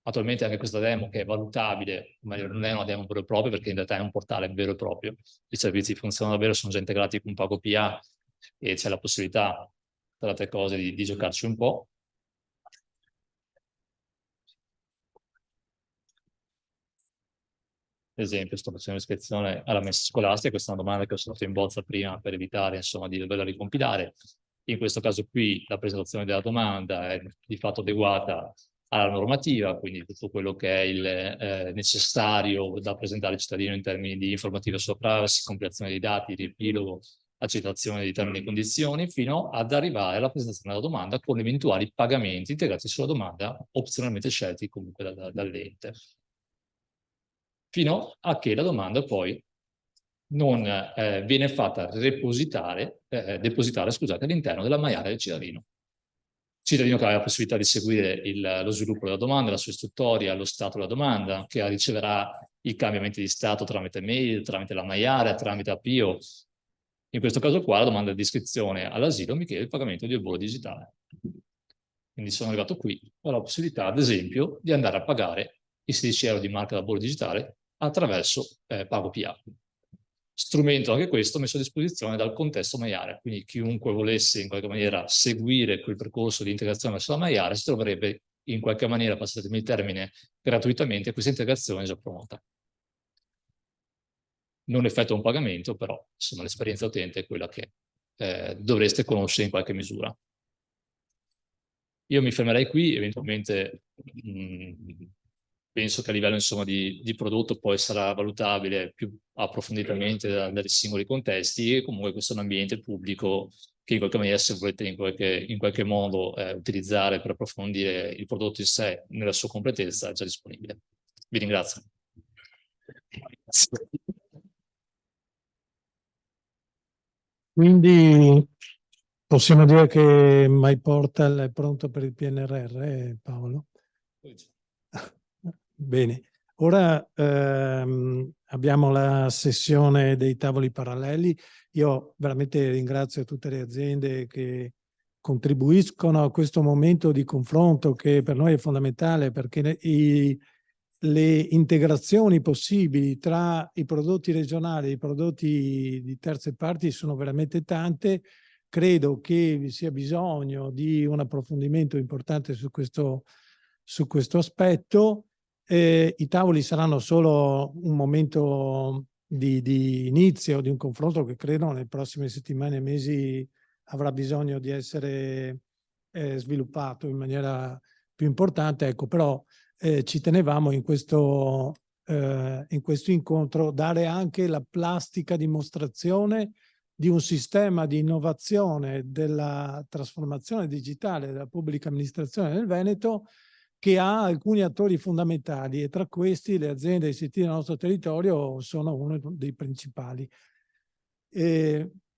attualmente anche questa demo che è valutabile, ma non è una demo vero e propria perché in realtà è un portale vero e proprio. I servizi funzionano davvero, sono già integrati con Pago PA e c'è la possibilità, tra altre cose, di giocarci un po'. Ad esempio, sto facendo l'iscrizione alla mensa scolastica, questa è una domanda che ho fatto in bozza prima per evitare, insomma, di doverla ricompilare. In questo caso qui la presentazione della domanda è di fatto adeguata alla normativa, quindi tutto quello che è il necessario da presentare al cittadino in termini di informativa sulla privacy, compilazione dei dati, riepilogo, accettazione di termini e condizioni, fino ad arrivare alla presentazione della domanda con eventuali pagamenti integrati sulla domanda, opzionalmente scelti comunque dall'ente. Fino a che la domanda poi non viene fatta depositare all'interno della maiale del cittadino. Cittadino che ha la possibilità di seguire lo sviluppo della domanda, la sua istruttoria, lo stato della domanda, che riceverà i cambiamenti di stato tramite mail, tramite la maiale, tramite APIO. In questo caso qua la domanda di iscrizione all'asilo mi chiede il pagamento di un bollo digitale. Quindi sono arrivato qui, ho la possibilità, ad esempio, di andare a pagare i 16 euro di marca da bollo digitale attraverso Pago PA. Strumento anche questo messo a disposizione dal contesto Maiarea, quindi chiunque volesse in qualche maniera seguire quel percorso di integrazione verso la Maiarea si troverebbe in qualche maniera, passatemi il termine, gratuitamente, questa integrazione è già pronta. Non effettua un pagamento, però insomma l'esperienza utente è quella che dovreste conoscere in qualche misura. Io mi fermerei qui, eventualmente penso che a livello insomma di prodotto poi sarà valutabile più approfonditamente dai singoli contesti, e comunque questo è un ambiente pubblico che in qualche maniera, se volete in qualche modo utilizzare per approfondire il prodotto in sé nella sua completezza, è già disponibile. Vi ringrazio. Quindi possiamo dire che MyPortal è pronto per il PNRR, Paolo? Bene, ora abbiamo la sessione dei tavoli paralleli. Io veramente ringrazio tutte le aziende che contribuiscono a questo momento di confronto che per noi è fondamentale, perché le integrazioni possibili tra i prodotti regionali e i prodotti di terze parti sono veramente tante. Credo che vi sia bisogno di un approfondimento importante su questo aspetto. I tavoli saranno solo un momento di inizio di un confronto che credo nelle prossime settimane e mesi avrà bisogno di essere sviluppato in maniera più importante. Ecco, però ci tenevamo in questo incontro dare anche la plastica dimostrazione di un sistema di innovazione della trasformazione digitale della pubblica amministrazione nel Veneto, che ha alcuni attori fondamentali, e tra questi le aziende ICT del nostro territorio sono uno dei principali.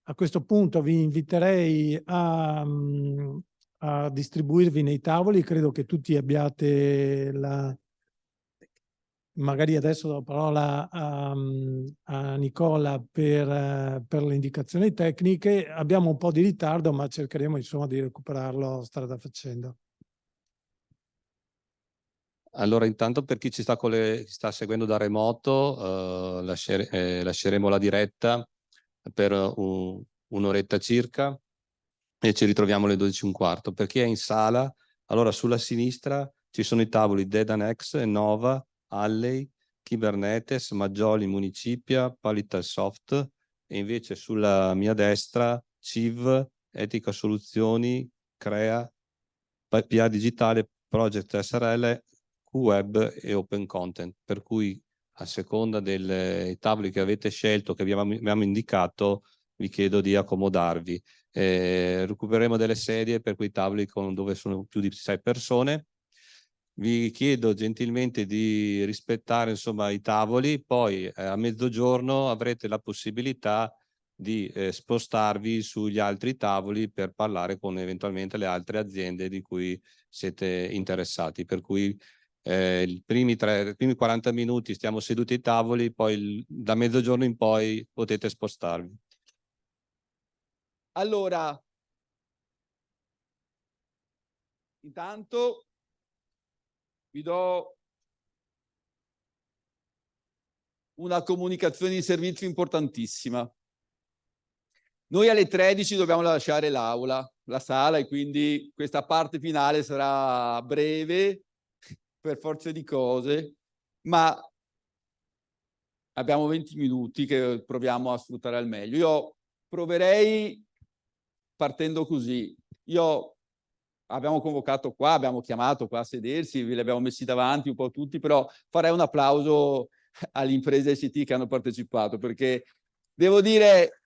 A questo punto vi inviterei a distribuirvi nei tavoli. Credo che tutti abbiate magari adesso do la parola a Nicola per le indicazioni tecniche. Abbiamo un po' di ritardo, ma cercheremo insomma di recuperarlo strada facendo. Allora, intanto per chi ci sta seguendo da remoto, lasceremo la diretta per un'oretta circa e ci ritroviamo alle 12:15. Per chi è in sala, allora sulla sinistra ci sono i tavoli Dedanex, Nova, Alley, Kubernetes, Maggioli, Municipia, Palitalsoft, e invece sulla mia destra CIV, Etica Soluzioni, Crea, PA Digitale, Project SRL, QWeb e Open Content, per cui a seconda dei tavoli che avete scelto, che abbiamo indicato, vi chiedo di accomodarvi. Recupereremo delle sedie per quei tavoli dove sono più di 6 persone. Vi chiedo gentilmente di rispettare insomma i tavoli, poi a mezzogiorno avrete la possibilità di spostarvi sugli altri tavoli per parlare con eventualmente le altre aziende di cui siete interessati, per cui i primi 40 minuti stiamo seduti ai tavoli, poi da mezzogiorno in poi potete spostarvi. Allora, intanto vi do una comunicazione di servizio importantissima. Noi alle 13 dobbiamo lasciare l'aula, la sala, e quindi questa parte finale sarà breve per forza di cose, ma abbiamo 20 minuti che proviamo a sfruttare al meglio. Io proverei partendo così. Abbiamo convocato qua, abbiamo chiamato qua a sedersi, ve li abbiamo messi davanti un po' tutti, però farei un applauso alle imprese ICT che hanno partecipato, perché devo dire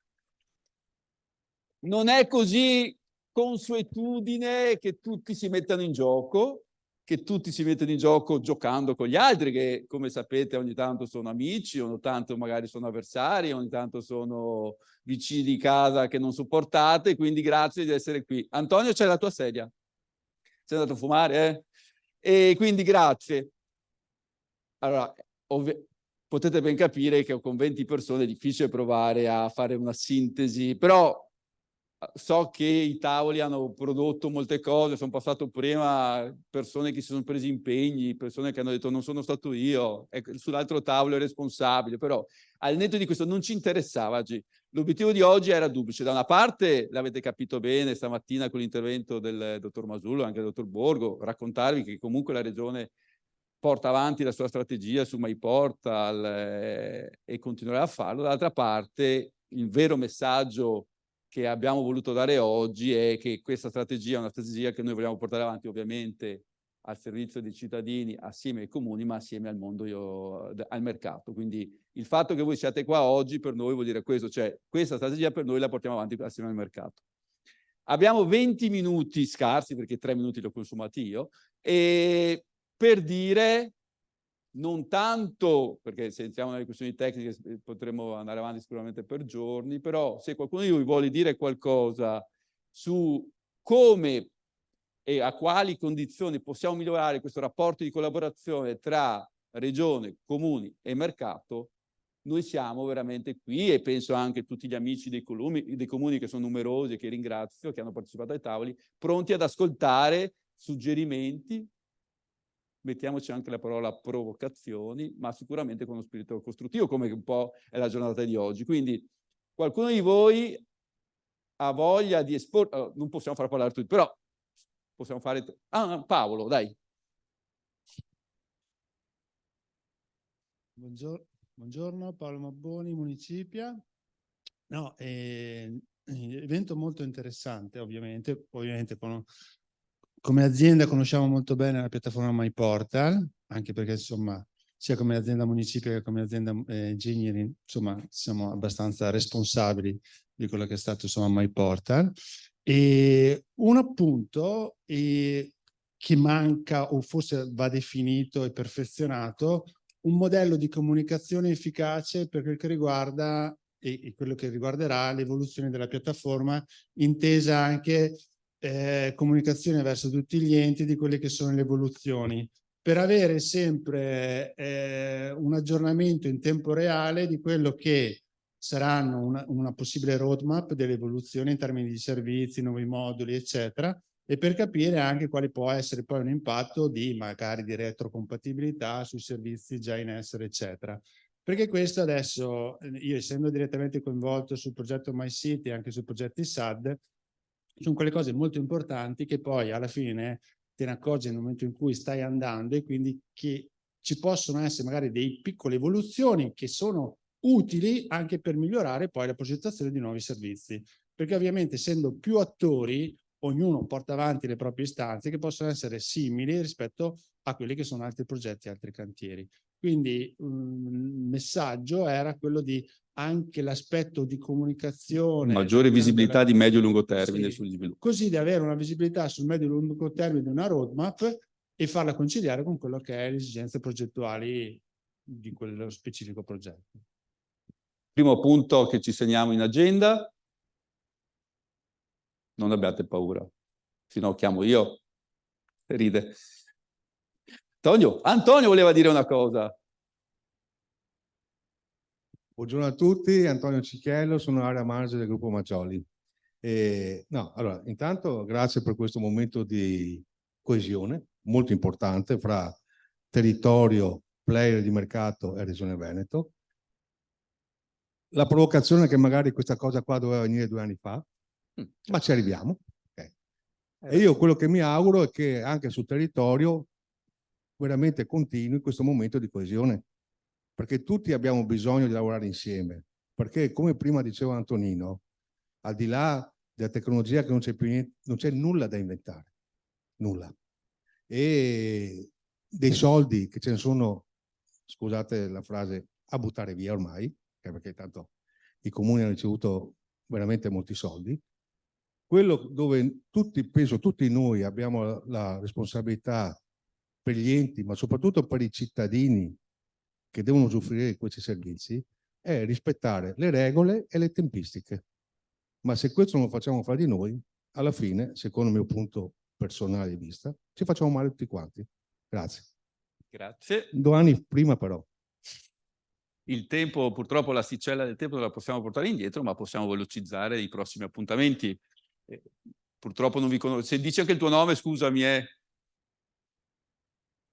non è così consuetudine che tutti si mettano in gioco, giocando con gli altri, che come sapete ogni tanto sono amici, ogni tanto magari sono avversari, ogni tanto sono vicini di casa che non sopportate, quindi grazie di essere qui. Antonio, c'è la tua sedia? Sei andato a fumare, E quindi grazie. Allora, potete ben capire che con 20 persone è difficile provare a fare una sintesi, però So che i tavoli hanno prodotto molte cose, sono passato prima persone che si sono presi impegni, persone che hanno detto non sono stato io, sull'altro tavolo è responsabile, però al netto di questo non ci interessava oggi. L'obiettivo di oggi era duplice. Da una parte, l'avete capito bene stamattina con l'intervento del dottor Masullo, anche del dottor Borgo, raccontarvi che comunque la Regione porta avanti la sua strategia su MyPortal e continuerà a farlo. Dall'altra parte, il vero messaggio che abbiamo voluto dare oggi è che questa strategia è una strategia che noi vogliamo portare avanti ovviamente al servizio dei cittadini, assieme ai comuni, ma assieme al mondo, al mercato. Quindi il fatto che voi siate qua oggi per noi vuol dire questo, cioè questa strategia per noi la portiamo avanti assieme al mercato. Abbiamo 20 minuti scarsi, perché 3 minuti li ho consumati io, e per dire, non tanto, perché se entriamo nelle questioni tecniche potremo andare avanti sicuramente per giorni, però se qualcuno di voi vuole dire qualcosa su come e a quali condizioni possiamo migliorare questo rapporto di collaborazione tra regione, comuni e mercato, noi siamo veramente qui, e penso anche tutti gli amici dei comuni che sono numerosi e che ringrazio, che hanno partecipato ai tavoli, pronti ad ascoltare suggerimenti, mettiamoci anche la parola provocazioni, ma sicuramente con uno spirito costruttivo, come un po' è la giornata di oggi. Quindi qualcuno di voi ha voglia di esporre, non possiamo far parlare tutti, però possiamo fare... Paolo, dai. Buongiorno, Paolo Mabboni, Municipia. No, evento molto interessante, ovviamente come azienda conosciamo molto bene la piattaforma MyPortal, anche perché insomma sia come azienda municipio che come azienda engineering, insomma siamo abbastanza responsabili di quello che è stato insomma MyPortal. E un appunto che manca o forse va definito e perfezionato un modello di comunicazione efficace per quel che riguarda e quello che riguarderà l'evoluzione della piattaforma, intesa anche comunicazione verso tutti gli enti di quelle che sono le evoluzioni, per avere sempre un aggiornamento in tempo reale di quello che saranno una possibile roadmap dell'evoluzione in termini di servizi, nuovi moduli, eccetera, e per capire anche quale può essere poi un impatto magari di retrocompatibilità sui servizi già in essere, eccetera. Perché questo adesso, io essendo direttamente coinvolto sul progetto MyCity e anche sui progetti SAD, sono quelle cose molto importanti che poi alla fine te ne accorgi nel momento in cui stai andando, e quindi che ci possono essere magari delle piccole evoluzioni che sono utili anche per migliorare poi la progettazione di nuovi servizi. Perché ovviamente essendo più attori, ognuno porta avanti le proprie istanze che possono essere simili rispetto a quelli che sono altri progetti, altri cantieri. Quindi il messaggio era quello di anche l'aspetto di comunicazione. Maggiore visibilità di medio e lungo termine sugli sviluppi. Così da avere una visibilità sul medio e lungo termine di una roadmap e farla conciliare con quello che è le esigenze progettuali di quello specifico progetto. Primo punto che ci segniamo in agenda. Non abbiate paura. Se no chiamo io. Ride. Antonio voleva dire una cosa. Buongiorno a tutti, Antonio Cicchiello, sono area manager del gruppo Maggioli. Allora, intanto grazie per questo momento di coesione molto importante fra territorio, player di mercato e Regione Veneto. La provocazione è che magari questa cosa qua doveva venire 2 anni fa, ma ci arriviamo. Okay. E io quello che mi auguro è che anche sul territorio veramente continui questo momento di coesione, perché tutti abbiamo bisogno di lavorare insieme, perché come prima diceva Antonino, al di là della tecnologia che non c'è più niente, non c'è nulla da inventare, nulla. E dei soldi che ce ne sono, scusate la frase, a buttare via ormai, perché tanto i comuni hanno ricevuto veramente molti soldi. Quello dove penso tutti noi abbiamo la responsabilità per gli enti, ma soprattutto per i cittadini che devono usufruire di questi servizi, è rispettare le regole e le tempistiche. Ma se questo non lo facciamo fra di noi, alla fine, secondo il mio punto personale di vista, ci facciamo male tutti quanti. Grazie. Grazie. 2 anni prima però. Il tempo, purtroppo l'asticella del tempo non la possiamo portare indietro, ma possiamo velocizzare i prossimi appuntamenti. Purtroppo non vi conosco. Se dici anche il tuo nome, scusami.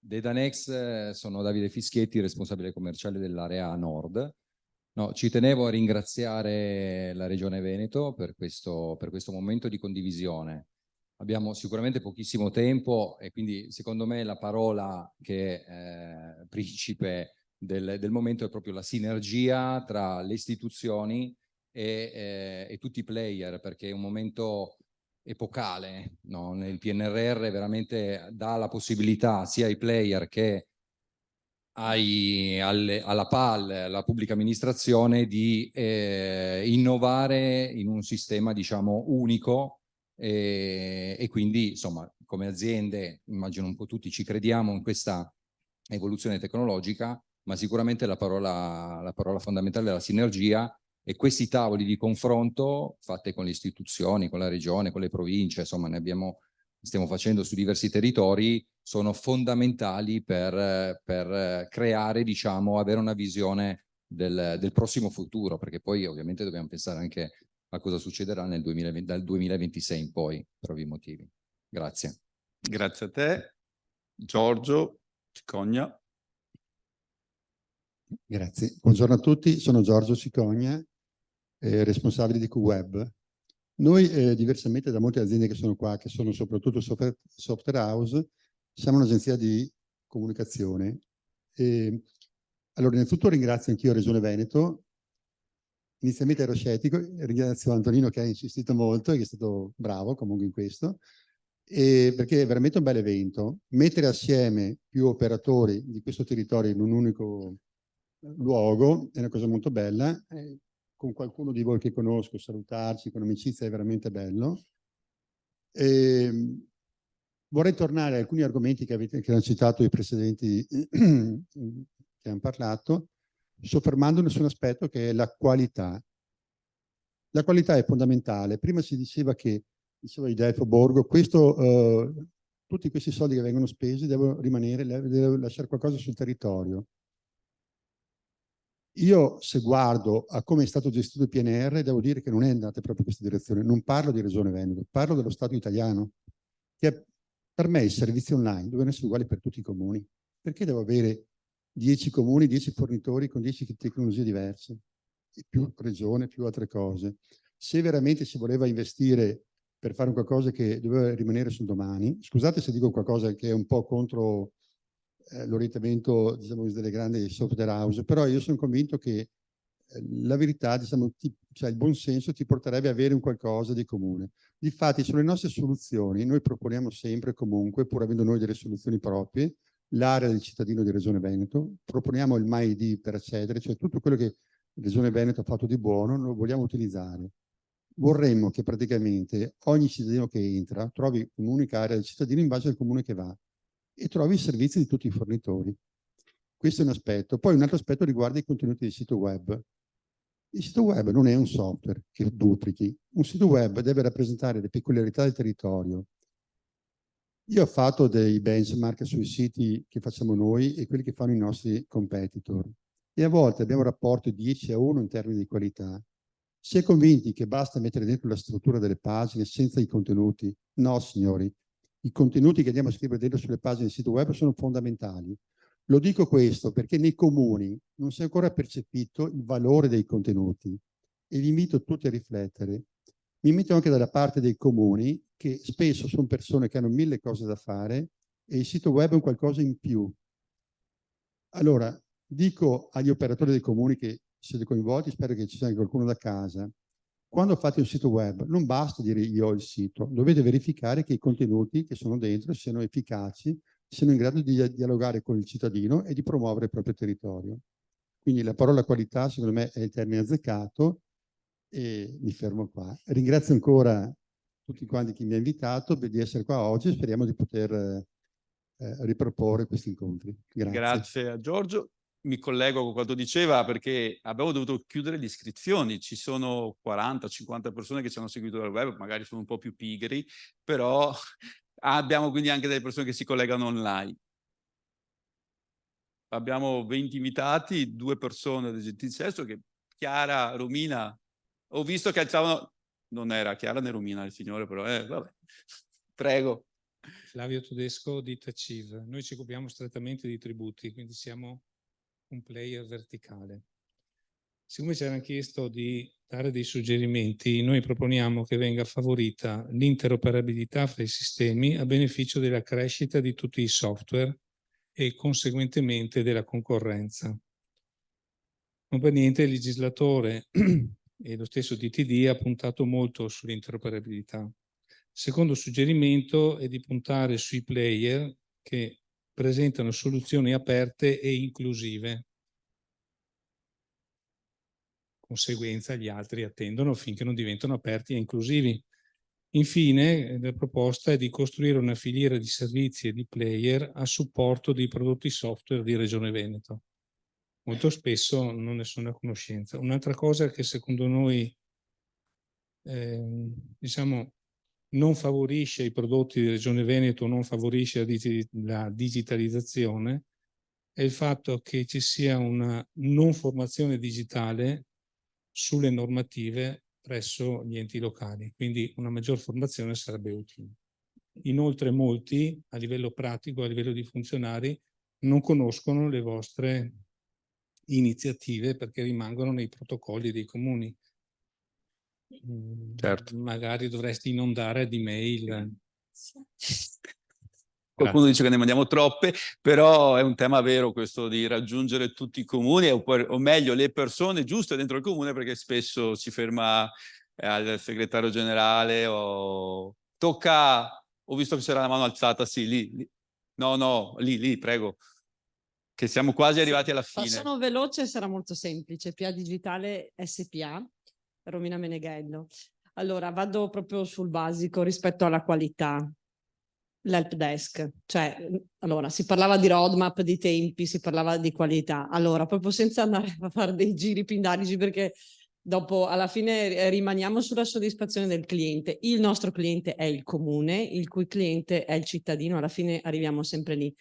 Dedanex, sono Davide Fischietti, responsabile commerciale dell'area nord. No, ci tenevo a ringraziare la Regione Veneto per questo momento di condivisione. Abbiamo sicuramente pochissimo tempo e quindi secondo me la parola che è principe del momento è proprio la sinergia tra le istituzioni e tutti i player, perché è un momento epocale, no? Nel PNRR veramente dà la possibilità sia ai player che alla PAL, alla pubblica amministrazione, di innovare in un sistema, diciamo, unico e quindi, insomma, come aziende, immagino un po' tutti ci crediamo in questa evoluzione tecnologica, ma sicuramente la parola fondamentale è la sinergia, e questi tavoli di confronto fatti con le istituzioni, con la regione, con le province, insomma stiamo facendo su diversi territori, sono fondamentali per creare, diciamo, avere una visione del prossimo futuro, perché poi ovviamente dobbiamo pensare anche a cosa succederà dal 2026 in poi, per ovvi motivi. Grazie. Grazie a te. Giorgio Cicogna. Grazie. Buongiorno a tutti, sono Giorgio Cicogna, responsabile di QWeb. Noi, diversamente da molte aziende che sono qua, che sono soprattutto software house, siamo un'agenzia di comunicazione. Allora, innanzitutto ringrazio anch'io Regione Veneto. Inizialmente ero scettico, ringrazio Antonino che ha insistito molto e che è stato bravo comunque in questo, perché è veramente un bel evento. Mettere assieme più operatori di questo territorio in un unico luogo è una cosa molto bella. Con qualcuno di voi che conosco, salutarci con amicizia è veramente bello. Vorrei tornare a alcuni argomenti che hanno citato i precedenti che hanno parlato, soffermandomi su un aspetto che è la qualità. La qualità è fondamentale. Prima si diceva che, diceva Idelfo Borgo, tutti questi soldi che vengono spesi devono rimanere, devono lasciare qualcosa sul territorio. Io, se guardo a come è stato gestito il PNR, devo dire che non è andata proprio in questa direzione. Non parlo di Regione Veneto, parlo dello Stato italiano, che per me i servizi online devono essere uguali per tutti i comuni. Perché devo avere 10 comuni, 10 fornitori con 10 tecnologie diverse? E più regione, più altre cose. Se veramente si voleva investire per fare qualcosa che doveva rimanere sul domani, scusate se dico qualcosa che è un po' contro l'orientamento, diciamo, delle grandi software house, però io sono convinto che la verità, diciamo, cioè il buon senso ti porterebbe a avere un qualcosa di comune. Difatti, sulle nostre soluzioni, noi proponiamo sempre comunque, pur avendo noi delle soluzioni proprie, l'area del cittadino di Regione Veneto, proponiamo il MyID per accedere, cioè tutto quello che Regione Veneto ha fatto di buono, lo vogliamo utilizzare. Vorremmo che praticamente ogni cittadino che entra trovi un'unica area del cittadino in base al comune che va e trovi i servizi di tutti i fornitori. Questo è un aspetto. Poi un altro aspetto riguarda i contenuti del sito web. Il sito web non è un software che duplichi. Un sito web deve rappresentare le peculiarità del territorio. Io ho fatto dei benchmark sui siti che facciamo noi e quelli che fanno i nostri competitor. E a volte abbiamo un rapporto 10-1 in termini di qualità. Si è convinti che basta mettere dentro la struttura delle pagine senza i contenuti? No, signori. I contenuti che andiamo a scrivere dentro sulle pagine del sito web sono fondamentali. Lo dico questo perché nei comuni non si è ancora percepito il valore dei contenuti e vi invito tutti a riflettere. Mi metto anche dalla parte dei comuni, che spesso sono persone che hanno 1000 cose da fare e il sito web è un qualcosa in più. Allora, dico agli operatori dei comuni che siete coinvolti, spero che ci sia anche qualcuno da casa, quando fate un sito web non basta dire io ho il sito, dovete verificare che i contenuti che sono dentro siano efficaci, siano in grado di dialogare con il cittadino e di promuovere il proprio territorio. Quindi la parola qualità secondo me è il termine azzeccato e mi fermo qua. Ringrazio ancora tutti quanti chi mi ha invitato di essere qua oggi e speriamo di poter riproporre questi incontri. Grazie. Grazie a Giorgio. Mi collego con quanto diceva perché abbiamo dovuto chiudere le iscrizioni. Ci sono 40-50 persone che ci hanno seguito dal web, magari sono un po' più pigri, però abbiamo quindi anche delle persone che si collegano online. Abbiamo 20 invitati, 2 persone del GT Sesso, che Chiara, Romina, ho visto che alzavano non era Chiara né Romina il signore, però vabbè. Prego. Flavio Tedesco di TACIV. Noi ci occupiamo strettamente di tributi, quindi siamo un player verticale. Siccome ci hanno chiesto di dare dei suggerimenti, noi proponiamo che venga favorita l'interoperabilità fra i sistemi a beneficio della crescita di tutti i software e conseguentemente della concorrenza. Non per niente il legislatore e lo stesso DTD ha puntato molto sull'interoperabilità. Il secondo suggerimento è di puntare sui player che presentano soluzioni aperte e inclusive. Conseguenza, gli altri attendono finché non diventano aperti e inclusivi. Infine, la proposta è di costruire una filiera di servizi e di player a supporto dei prodotti software di Regione Veneto. Molto spesso non ne sono a conoscenza. Un'altra cosa che secondo noi diciamo, non favorisce i prodotti di Regione Veneto, non favorisce la digitalizzazione, è il fatto che ci sia una non formazione digitale sulle normative presso gli enti locali, quindi una maggior formazione sarebbe utile. Inoltre molti, a livello pratico, a livello di funzionari, non conoscono le vostre iniziative perché rimangono nei protocolli dei comuni. Certo. Magari dovresti inondare di mail. Qualcuno dice che ne mandiamo troppe, però è un tema vero questo di raggiungere tutti i comuni, o meglio le persone giuste dentro il comune, perché spesso si ferma al segretario generale o tocca, ho visto che c'era la mano alzata, sì, lì. No, lì, prego, che siamo quasi arrivati alla fine. Sono veloce e sarà molto semplice. PA Digitale SPA, Romina Meneghello. Allora, vado proprio sul basico rispetto alla qualità. L'help desk, cioè, allora, si parlava di roadmap, di tempi, si parlava di qualità. Allora, proprio senza andare a fare dei giri pindarici, perché dopo, alla fine, rimaniamo sulla soddisfazione del cliente. Il nostro cliente è il comune, il cui cliente è il cittadino. Alla fine arriviamo sempre lì.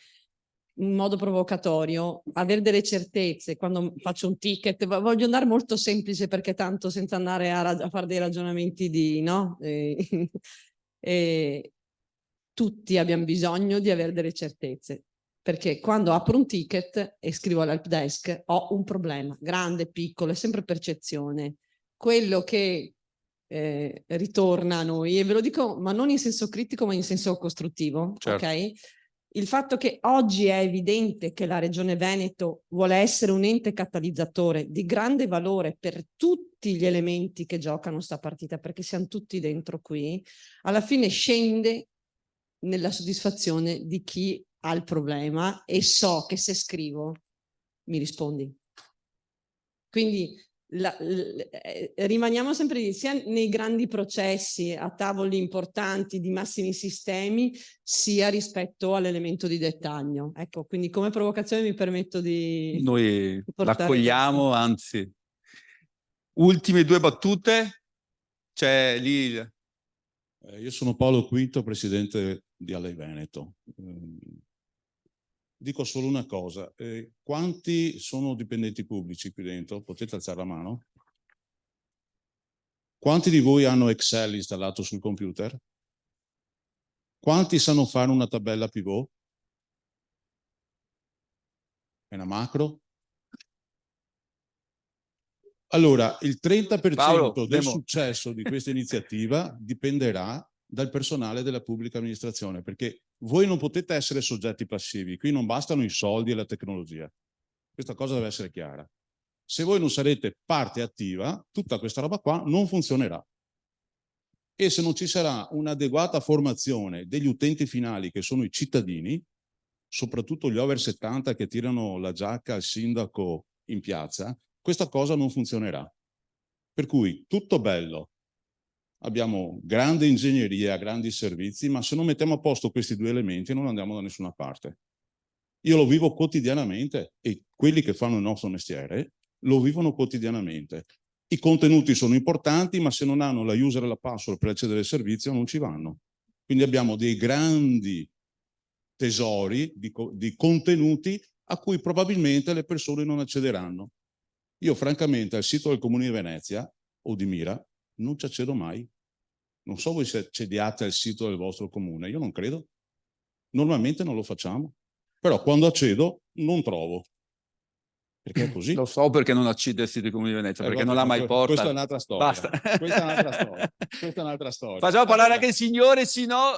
In modo provocatorio, avere delle certezze, quando faccio un ticket, voglio andare molto semplice, perché tanto senza andare a fare dei ragionamenti di, no? Tutti abbiamo bisogno di avere delle certezze, perché quando apro un ticket e scrivo all'help desk ho un problema, grande, piccolo, è sempre percezione. Quello che ritorna a noi, e ve lo dico, ma non in senso critico, ma in senso costruttivo, certo. Ok? Il fatto che oggi è evidente che la Regione Veneto vuole essere un ente catalizzatore di grande valore per tutti gli elementi che giocano sta partita, perché siamo tutti dentro qui, alla fine scende nella soddisfazione di chi ha il problema e so che se scrivo mi rispondi. Quindi rimaniamo sempre lì, sia nei grandi processi, a tavoli importanti di massimi sistemi, sia rispetto all'elemento di dettaglio. Ecco, quindi come provocazione mi permetto di... Noi l'accogliamo, anzi. Ultime due battute? C'è lì... Io sono Paolo Quinto, presidente di Alley Veneto. Dico solo una cosa, quanti sono dipendenti pubblici qui dentro? Potete alzare la mano? Quanti di voi hanno Excel installato sul computer? Quanti sanno fare una tabella pivot? È una macro? Allora, il 30% Paolo, del successo di questa iniziativa dipenderà dal personale della pubblica amministrazione, perché voi non potete essere soggetti passivi, qui non bastano i soldi e la tecnologia. Questa cosa deve essere chiara. Se voi non sarete parte attiva, tutta questa roba qua non funzionerà. E se non ci sarà un'adeguata formazione degli utenti finali, che sono i cittadini, soprattutto gli over 70 che tirano la giacca al sindaco in piazza, questa cosa non funzionerà. Per cui tutto bello, abbiamo grande ingegneria, grandi servizi, ma se non mettiamo a posto questi due elementi non andiamo da nessuna parte. Io lo vivo quotidianamente e quelli che fanno il nostro mestiere lo vivono quotidianamente. I contenuti sono importanti, ma se non hanno la user e la password per accedere al servizio non ci vanno. Quindi abbiamo dei grandi tesori di contenuti a cui probabilmente le persone non accederanno. Io francamente al sito del Comune di Venezia o di Mira non ci accedo mai, Non so voi se accediate al sito del vostro comune, io non credo. Normalmente non lo facciamo, però quando accedo non trovo. Perché è così. Lo so perché non accede al sito del Comune di Venezia, perché vabbè, non l'ha mai portato. Questa è un'altra storia. Basta. Questa è un'altra storia. Questa è un'altra storia. Facciamo parlare anche il signore, sì no?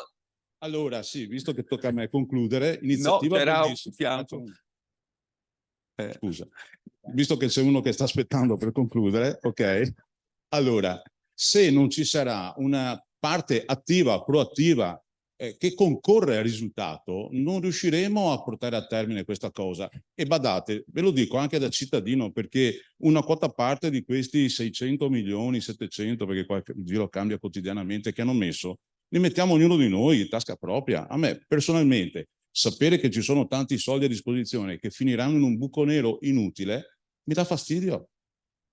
Allora, sì, visto che tocca a me concludere, No, iniziativa c'era un bellissima. fianco. Scusa, visto che c'è uno che sta aspettando per concludere, ok? Allora, se non ci sarà una parte attiva, proattiva, che concorre al risultato, non riusciremo a portare a termine questa cosa. E badate, ve lo dico anche da cittadino, perché una quota parte di questi 600 milioni, 700, perché qualche giro cambia quotidianamente, che hanno messo, li mettiamo ognuno di noi in tasca propria. A me, personalmente, sapere che ci sono tanti soldi a disposizione che finiranno in un buco nero inutile, mi dà fastidio.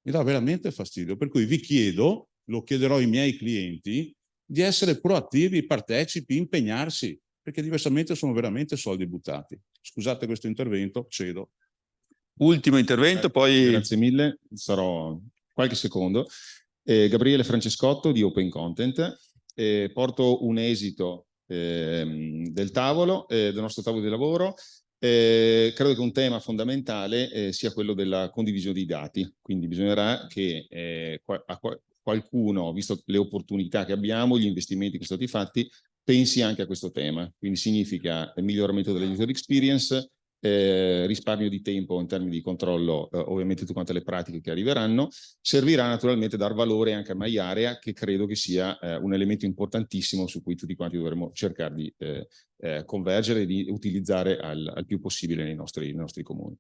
Mi dà veramente fastidio. Per cui vi chiedo, lo chiederò ai miei clienti, di essere proattivi, partecipi, impegnarsi, perché diversamente sono veramente soldi buttati. Scusate questo intervento, cedo. Ultimo intervento, poi... Grazie mille, sarò qualche secondo. Gabriele Francescotto di Open Content. Porto un esito del tavolo, del nostro tavolo di lavoro. Credo che un tema fondamentale sia quello della condivisione dei dati, quindi bisognerà che qualcuno, visto le opportunità che abbiamo, gli investimenti che sono stati fatti, pensi anche a questo tema. Quindi significa il miglioramento della user experience, risparmio di tempo in termini di controllo, ovviamente tutte quante le pratiche che arriveranno. Servirà naturalmente dar valore anche a MyArea, che credo che sia un elemento importantissimo su cui tutti quanti dovremo cercare di convergere e di utilizzare al più possibile nei nostri comuni.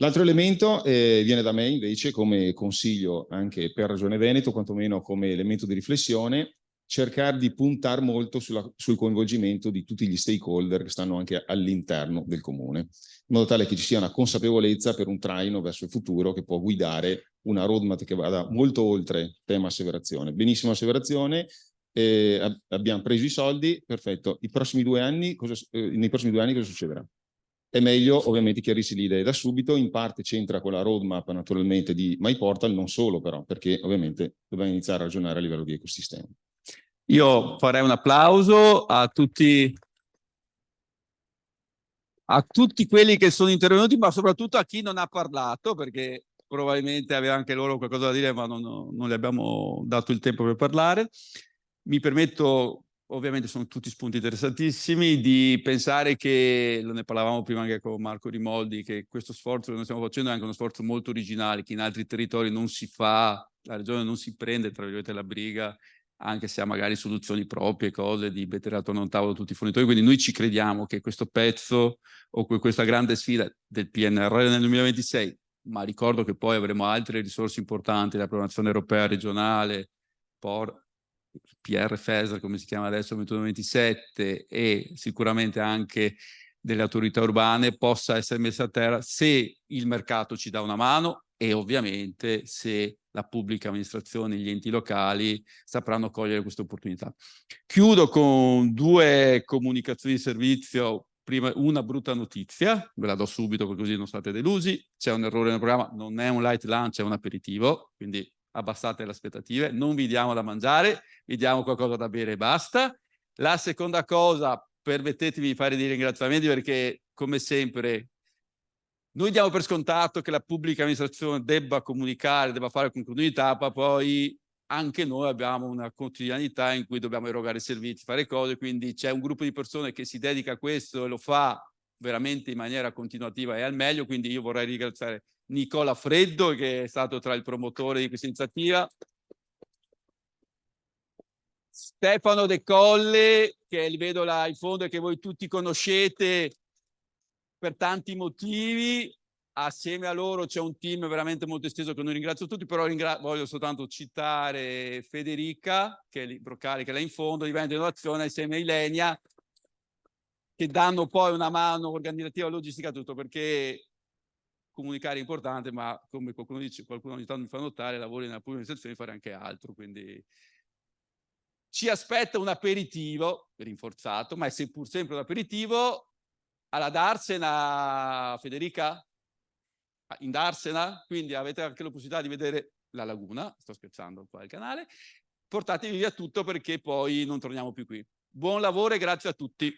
L'altro elemento viene da me invece come consiglio anche per Regione Veneto, quantomeno come elemento di riflessione, cercare di puntare molto sul coinvolgimento di tutti gli stakeholder che stanno anche all'interno del comune, in modo tale che ci sia una consapevolezza per un traino verso il futuro che può guidare una roadmap che vada molto oltre tema asseverazione. Benissimo asseverazione, abbiamo preso i soldi, perfetto. Nei prossimi 2 anni cosa succederà? È meglio ovviamente chiarirsi le idee da subito, in parte c'entra con la roadmap naturalmente di MyPortal, non solo però, perché ovviamente dobbiamo iniziare a ragionare a livello di ecosistema. Io farei un applauso a tutti quelli che sono intervenuti, ma soprattutto a chi non ha parlato, perché probabilmente aveva anche loro qualcosa da dire, ma non gli abbiamo dato il tempo per parlare. Mi permetto, ovviamente sono tutti spunti interessantissimi, di pensare che, ne parlavamo prima anche con Marco Rimoldi, che questo sforzo che noi stiamo facendo è anche uno sforzo molto originale, che in altri territori non si fa, la regione non si prende, tra virgolette, la briga, anche se ha magari soluzioni proprie, cose di mettere attorno a un tavolo tutti i fornitori. Quindi noi ci crediamo che questo pezzo o questa grande sfida del PNRR nel 2026, ma ricordo che poi avremo altre risorse importanti, la programmazione europea regionale, PR FESR come si chiama adesso, 2027, e sicuramente anche delle autorità urbane, possa essere messa a terra se il mercato ci dà una mano e ovviamente se la pubblica amministrazione, gli enti locali sapranno cogliere questa opportunità. Chiudo con 2 comunicazioni di servizio. Prima, una brutta notizia, ve la do subito così non state delusi, c'è un errore nel programma, non è un light lunch, è un aperitivo, quindi abbassate le aspettative, non vi diamo da mangiare, vi diamo qualcosa da bere e basta. La seconda cosa, permettetemi di fare dei ringraziamenti perché, come sempre, noi diamo per scontato che la pubblica amministrazione debba comunicare, debba fare con continuità, ma poi anche noi abbiamo una quotidianità in cui dobbiamo erogare servizi, fare cose, quindi c'è un gruppo di persone che si dedica a questo e lo fa veramente in maniera continuativa e al meglio, quindi io vorrei ringraziare Nicola Freddo, che è stato tra il promotore di questa iniziativa, Stefano De Colle, che li vedo là in fondo e che voi tutti conoscete per tanti motivi. Assieme a loro c'è un team veramente molto esteso che non ringrazio tutti, però voglio soltanto citare Federica, che è Broccari, che è là in fondo, di Veneto Innovazione, assieme a Ilenia, che danno poi una mano organizzativa, logistica, tutto, perché comunicare è importante, ma come qualcuno dice, qualcuno ogni tanto mi fa notare, lavori nella pubblica amministrazione, fare anche altro, quindi ci aspetta un aperitivo rinforzato, ma è seppur sempre un aperitivo alla Darsena, Federica? In Darsena, quindi avete anche la possibilità di vedere la laguna, sto scherzando qua il canale, portatevi via tutto perché poi non torniamo più qui. Buon lavoro e grazie a tutti.